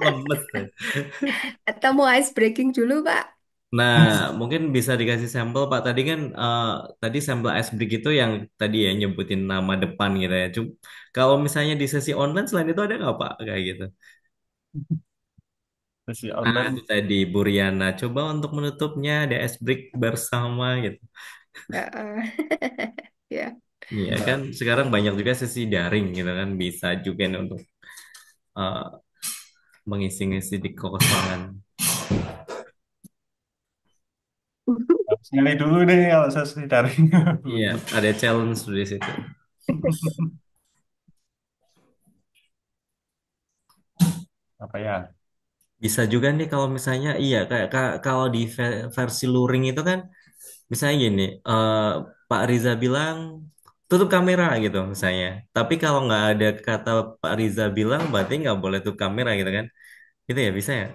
Lemes deh. Atau mau ice breaking dulu, Pak? Nah, mungkin bisa dikasih sampel Pak. Tadi kan tadi sampel ice break itu yang tadi ya nyebutin nama depan gitu ya. Kalau misalnya di sesi online selain itu ada nggak Pak kayak gitu? Sesi Nah, online itu tadi Bu Riana. Coba untuk menutupnya ada ice break bersama gitu. Heeh. Ya, Iya kan sekarang banyak juga sesi daring gitu kan bisa juga nih untuk eh, mengisi-ngisi di kekosongan. harus nilai dulu deh kalau sesi daring. Iya, ada challenge di situ. Apa ya? Bisa juga nih kalau misalnya iya kayak kalau di versi luring itu kan misalnya gini, Pak Riza bilang tutup kamera gitu misalnya. Tapi kalau nggak ada kata Pak Riza bilang berarti nggak boleh tutup kamera gitu kan? Gitu ya bisa ya.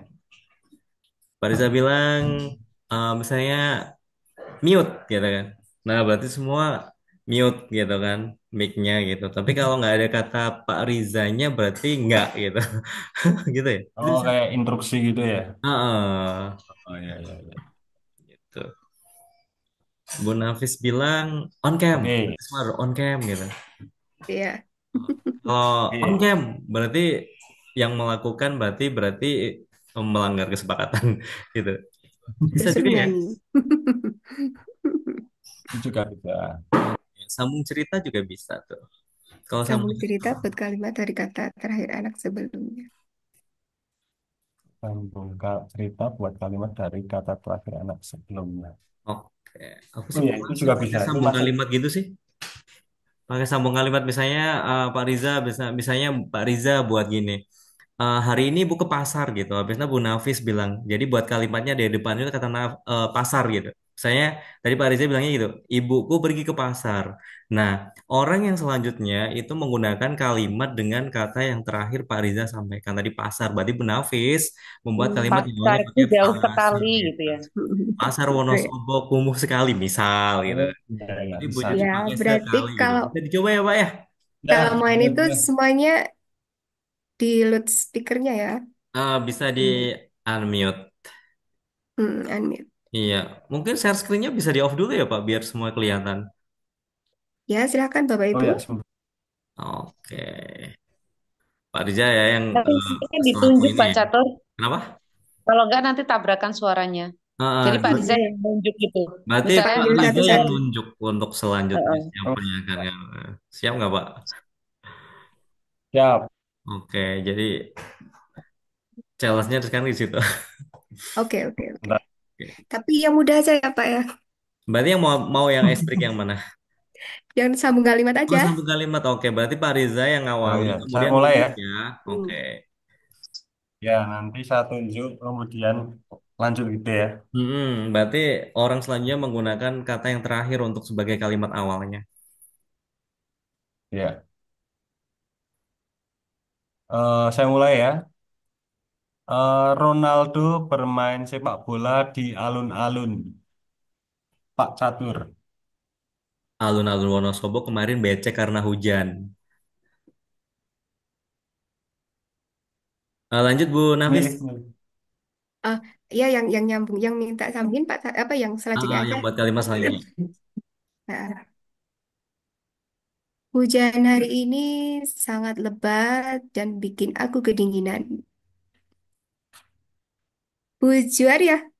Pak Riza bilang misalnya mute gitu kan. Nah berarti semua mute gitu kan mic-nya gitu. Tapi kalau nggak ada kata Pak Rizanya berarti nggak gitu. Gitu ya. Itu Oh bisa. kayak instruksi gitu ya? Heeh. Oh iya iya iya. Gitu. Bu Nafis bilang on cam, Oke. berarti semua harus on cam gitu. iya. Kalau on Oke. cam berarti yang melakukan berarti melanggar kesepakatan gitu. Bisa Disuruh juga ya. nyanyi. Itu juga bisa. Sambung cerita juga bisa tuh. Kalau sambung Sambung cerita buat kalimat dari kata terakhir anak sebelumnya. Sambung cerita buat kalimat dari kata terakhir anak sebelumnya. oke, aku Oh sih ya itu juga bisa. pakai Itu sambung masuk. kalimat gitu sih. Pakai sambung kalimat misalnya Pak Riza misalnya Pak Riza buat gini. Hari ini ibu ke pasar gitu. Habisnya Bu Nafis bilang, jadi buat kalimatnya di depan itu kata pasar gitu. Saya tadi Pak Riza bilangnya gitu, ibuku pergi ke pasar. Nah, orang yang selanjutnya itu menggunakan kalimat dengan kata yang terakhir Pak Riza sampaikan tadi pasar. Berarti Bu Nafis membuat kalimat yang Pasar awalnya itu pakai jauh pasar sekali gitu. gitu ya. Pasar Oke. Wonosobo kumuh sekali misal gitu. Oh iya iya Jadi Bu bisa. Cuci Ya, pakai berarti sekali gitu. kalau Bisa dicoba ya Pak ya? kalau Ya main boleh itu boleh. semuanya di loudspeakernya ya. Bisa di Hmm, unmute. unmute. Iya, mungkin share screen-nya bisa di off dulu ya Pak, biar semua kelihatan. Ya, silakan Bapak Oh Ibu. ya sebentar. Oke, Pak Riza ya yang Tapi sebenarnya selaku ditunjuk ini Pak ya. Catur. Kenapa? Kalau enggak nanti tabrakan suaranya. Jadi Pak Riza Iya, yang nunjuk gitu. Berarti Misalnya Pak panggil Riza yang satu-satu. nunjuk untuk selanjutnya Heeh. siapa yang akan siap nggak Pak? Siap. Oke, jadi challenge-nya sekarang di situ. Oke, oke, oke. Bentar. Oke. Tapi yang mudah aja ya, Pak ya. Berarti yang mau yang ice break yang mana? Yang sambung kalimat Oh, aja. satu kalimat. Oke, berarti Pak Riza yang Oh ngawali, ya saya kemudian mulai nunjuk ya. ya. Hmm. Oke. Ya, nanti saya tunjuk kemudian lanjut gitu ya. Berarti orang selanjutnya menggunakan kata yang terakhir untuk sebagai kalimat awalnya. Ya, saya mulai ya. Ronaldo bermain sepak bola di alun-alun. Pak Catur. Alun-alun Wonosobo kemarin becek karena hujan. Lanjut Bu Nafis. Milih, milih. Ah, ya yang nyambung, yang minta sambungin Pak, apa yang selanjutnya aja. Yang buat kalimat selanjutnya. Nah, hujan hari ini sangat lebat dan bikin aku kedinginan. Bu Juar ya,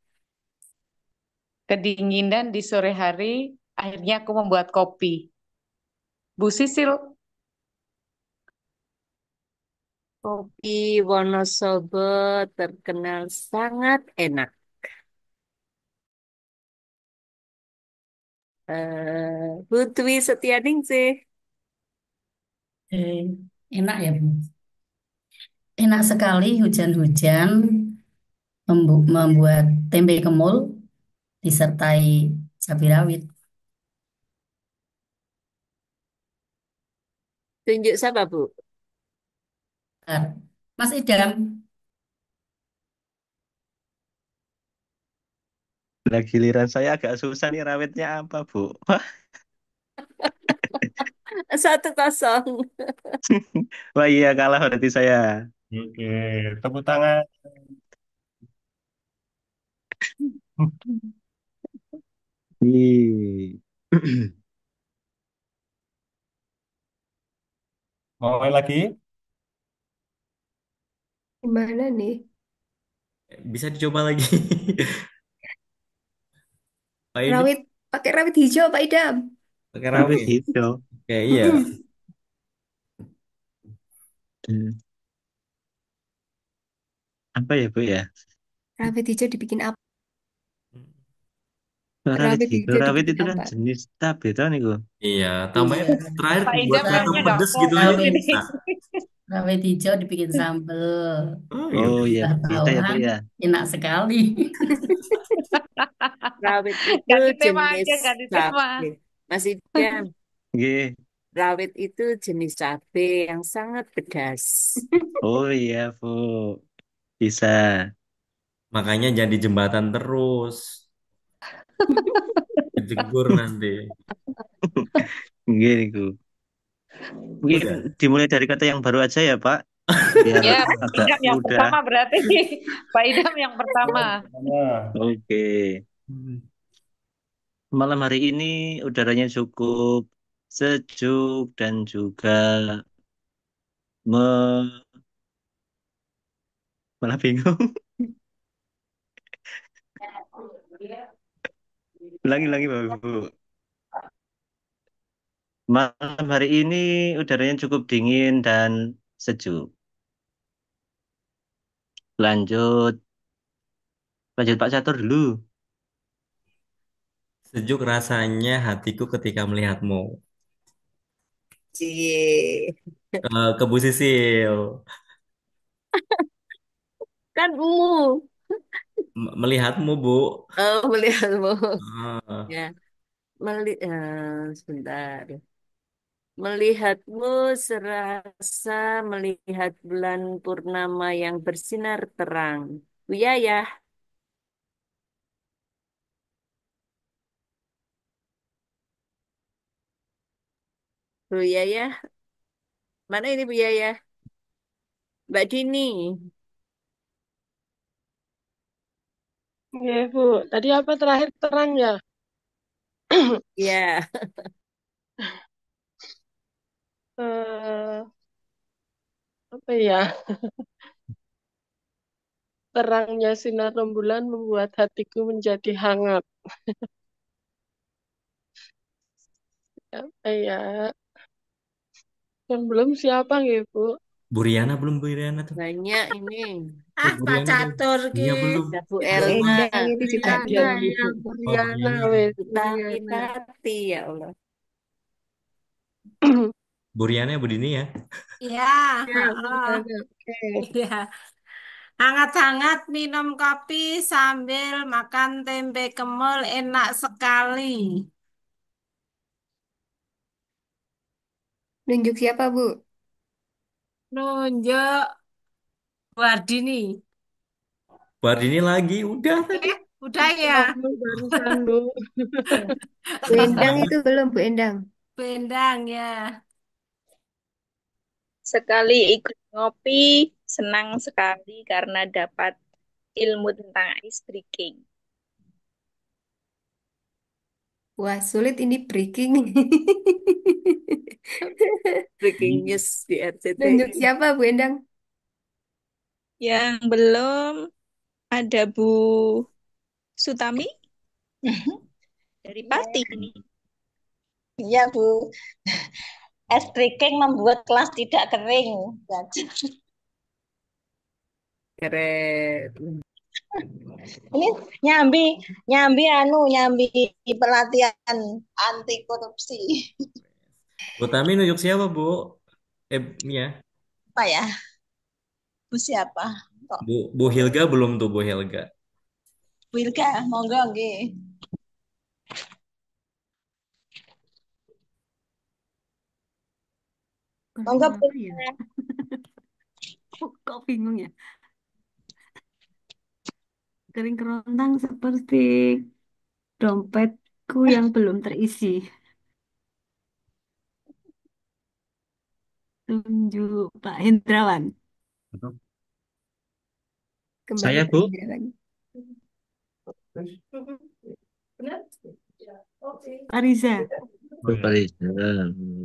Kedinginan di sore hari, akhirnya aku membuat kopi. Bu Sisil, Kopi Wonosobo terkenal sangat enak. Bu Dwi Setianingsih. Eh, enak ya, Bu. Enak sekali hujan-hujan membuat tempe kemul disertai cabai rawit. Tunjuk siapa, Bu? Bentar. Mas Idam, Nah, giliran saya agak susah nih rawitnya apa, Bu? 1-0. Wah iya kalah berarti saya. Oke, tepuk tangan. Ih. Mau main lagi? gimana nih? Bisa dicoba lagi. Pak Idi Rawit, pakai rawit hijau Pak Idam. pakai Rawit rawit. hijau. Oke, iya. Hmm, Apa ya, Bu ya? Rawit hijau dibikin apa? Rawit Rawit hijau. hijau Rawit dibikin itu kan apa? jenis cabai tau nih, Bu. Iya, iya, tambahin terakhir Pak buat Idam kata kayaknya nggak pedes gitu aja komit rawit ini. bisa. rawit hijau dibikin sambel. Oh iya. Oh iya, Tambah bisa ya, Bu bawang, ya. enak sekali. Rawit itu Ganti tema jenis aja, ganti tema. cabai. Masih Idam, Nggih. rawit itu jenis cabai yang sangat pedas. Oh iya, Bu. Bisa. Makanya jadi jembatan terus. Kejegur nanti. Nggih niku. Mungkin Udah. dimulai dari kata yang baru aja ya, Pak. Biar Ya, Pak agak Idam yang mudah. pertama berarti. Pak Idam yang pertama. Pertama. Oke. Malam hari ini udaranya cukup sejuk dan juga me malah bingung. Ulangi, Bapak Ibu. Malam hari ini udaranya cukup dingin dan sejuk. Lanjut, lanjut Pak Catur dulu. Sejuk rasanya hatiku ketika melihatmu. Cie. Ke Bu Sisil. Kan Melihatmu, Bu. oh, melihatmu. Ah, Ya, sebentar. Melihatmu serasa melihat bulan purnama yang bersinar terang. Buya ya, Buya ya. Mana ini Buya ya? Mbak Dini. Iya, Bu. Tadi apa terakhir terang ya? Ya, Eh, apa ya? Terangnya sinar rembulan membuat hatiku menjadi hangat. Apa ya? Yang belum siapa gitu, Bu? Bu Riana belum Bu Riana tuh. banyak ini. Bu Pak Riana belum. Catur ki. Iya belum. Ada Bu Beng, Elma, beng itu juga Riana belum. ya, Bu Oh Bu Riana, Riana. wes, Bu Tati Riana. Tati, ya Allah. Bu Riana ya Bu Dini ya. Iya, Ya, Bu heeh. Riana. Oke. Iya. Hangat-hangat minum kopi sambil makan tempe kemul enak sekali. Nunjuk siapa, Bu? Nunjuk Wardini. Buat ini lagi, udah tadi. Udah ya. Kamu barusan, Bu. Bu Endang itu belum, Bu Endang. Bendang ya. Sekali ikut ngopi, senang sekali karena dapat ilmu tentang ice breaking. Wah, sulit ini breaking. Breaking news di Nunjuk RCTI. siapa, Bu Endang? Yang belum ada Bu Sutami dari Pati ini. Iya, Bu. Es breaking membuat kelas tidak kering. Jadi, Keren. ini nyambi, nyambi pelatihan anti korupsi. Bu Tami nunjuk siapa, Bu? Mia. Apa ya? Bu siapa? Kok Bu Hilga belum tuh, Bu Hilga. Wilga, monggo nggih. Monggo Bu. Apa ya? Kok bingung ya? Kering kerontang seperti dompetku yang belum terisi. Tunjuk Pak Hendrawan. Betul. Kembali Saya, Pak Bu. Hendrawan. Pak Riza. Bu Farisa.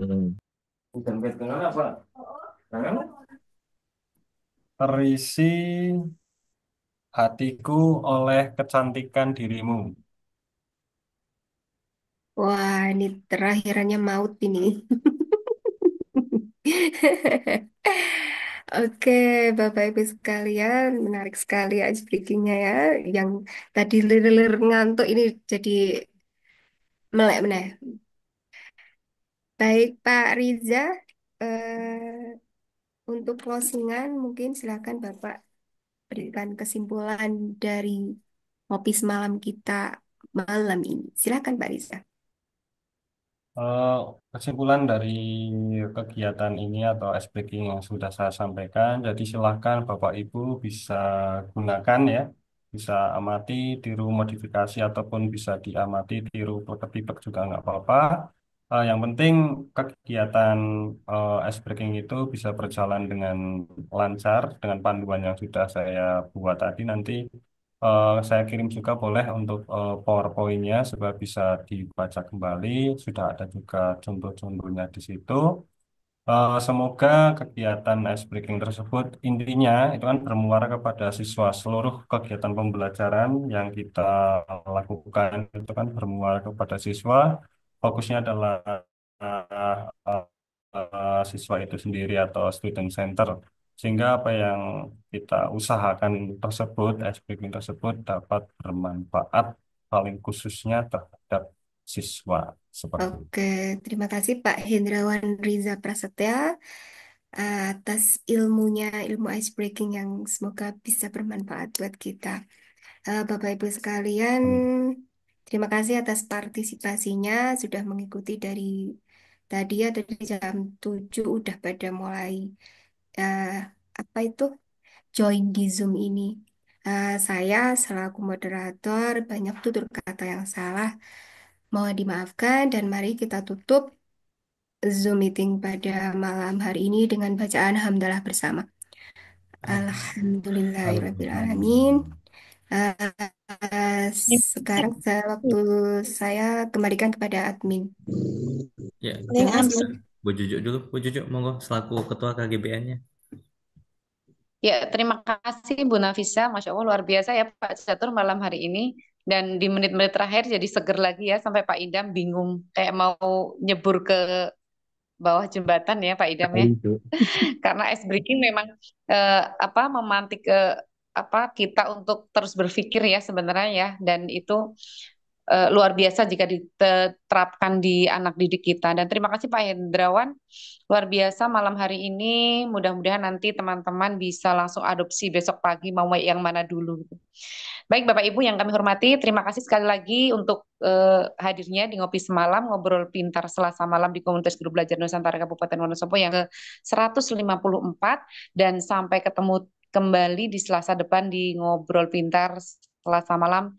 Hmm. Terisi hatiku oleh kecantikan dirimu. Wah, ini terakhirannya maut ini. Oke, Bapak Ibu sekalian, menarik sekali ice breakingnya ya. Yang tadi lir-lir ngantuk ini jadi melek meneh. Baik, Pak Riza, untuk closingan mungkin silakan Bapak berikan kesimpulan dari ngopi semalam kita malam ini. Silakan Pak Riza. Eh, Kesimpulan dari kegiatan ini atau ice breaking yang sudah saya sampaikan, jadi silahkan Bapak Ibu bisa gunakan ya, bisa amati, tiru modifikasi ataupun bisa diamati, tiru praktek juga nggak apa-apa. Yang penting kegiatan ice breaking itu bisa berjalan dengan lancar dengan panduan yang sudah saya buat tadi nanti. Saya kirim juga boleh untuk PowerPoint-nya supaya bisa dibaca kembali. Sudah ada juga contoh-contohnya di situ. Semoga kegiatan ice breaking tersebut intinya itu kan bermuara kepada siswa. Seluruh kegiatan pembelajaran yang kita lakukan itu kan bermuara kepada siswa. Fokusnya adalah siswa itu sendiri atau student center. Sehingga apa yang kita usahakan tersebut, SPP tersebut dapat bermanfaat paling khususnya terhadap siswa seperti itu. Oke, terima kasih Pak Hendrawan Riza Prasetya atas ilmunya, ilmu ice breaking yang semoga bisa bermanfaat buat kita. Bapak Ibu sekalian, terima kasih atas partisipasinya sudah mengikuti dari tadi ya dari jam 7 udah pada mulai eh, apa itu join di Zoom ini. Saya selaku moderator banyak tutur kata yang salah. Mohon dimaafkan dan mari kita tutup Zoom meeting pada malam hari ini dengan bacaan hamdalah bersama. Alhamdulillahirrahmanirrahim. Eh, Sekarang waktu saya kembalikan kepada admin. Ya, Ning Terima kasih. Bu Jujuk dulu. Bu Jujuk, monggo selaku ketua KGBN-nya. Ya, terima kasih Bu Nafisa. Masya Allah luar biasa ya Pak Catur malam hari ini. Dan di menit-menit terakhir jadi seger lagi ya sampai Pak Idam bingung kayak mau nyebur ke bawah jembatan ya Pak Idam ya. Karena ice breaking memang apa memantik apa kita untuk terus berpikir ya sebenarnya ya. Dan itu luar biasa jika diterapkan di anak didik kita. Dan terima kasih Pak Hendrawan, luar biasa malam hari ini. Mudah-mudahan nanti teman-teman bisa langsung adopsi besok pagi mau yang mana dulu. Baik Bapak Ibu yang kami hormati, terima kasih sekali lagi untuk hadirnya di Ngopi Semalam, Ngobrol Pintar Selasa Malam di Komunitas Guru Belajar Nusantara Kabupaten Wonosobo yang ke-154, dan sampai ketemu kembali di Selasa depan di Ngobrol Pintar Selasa Malam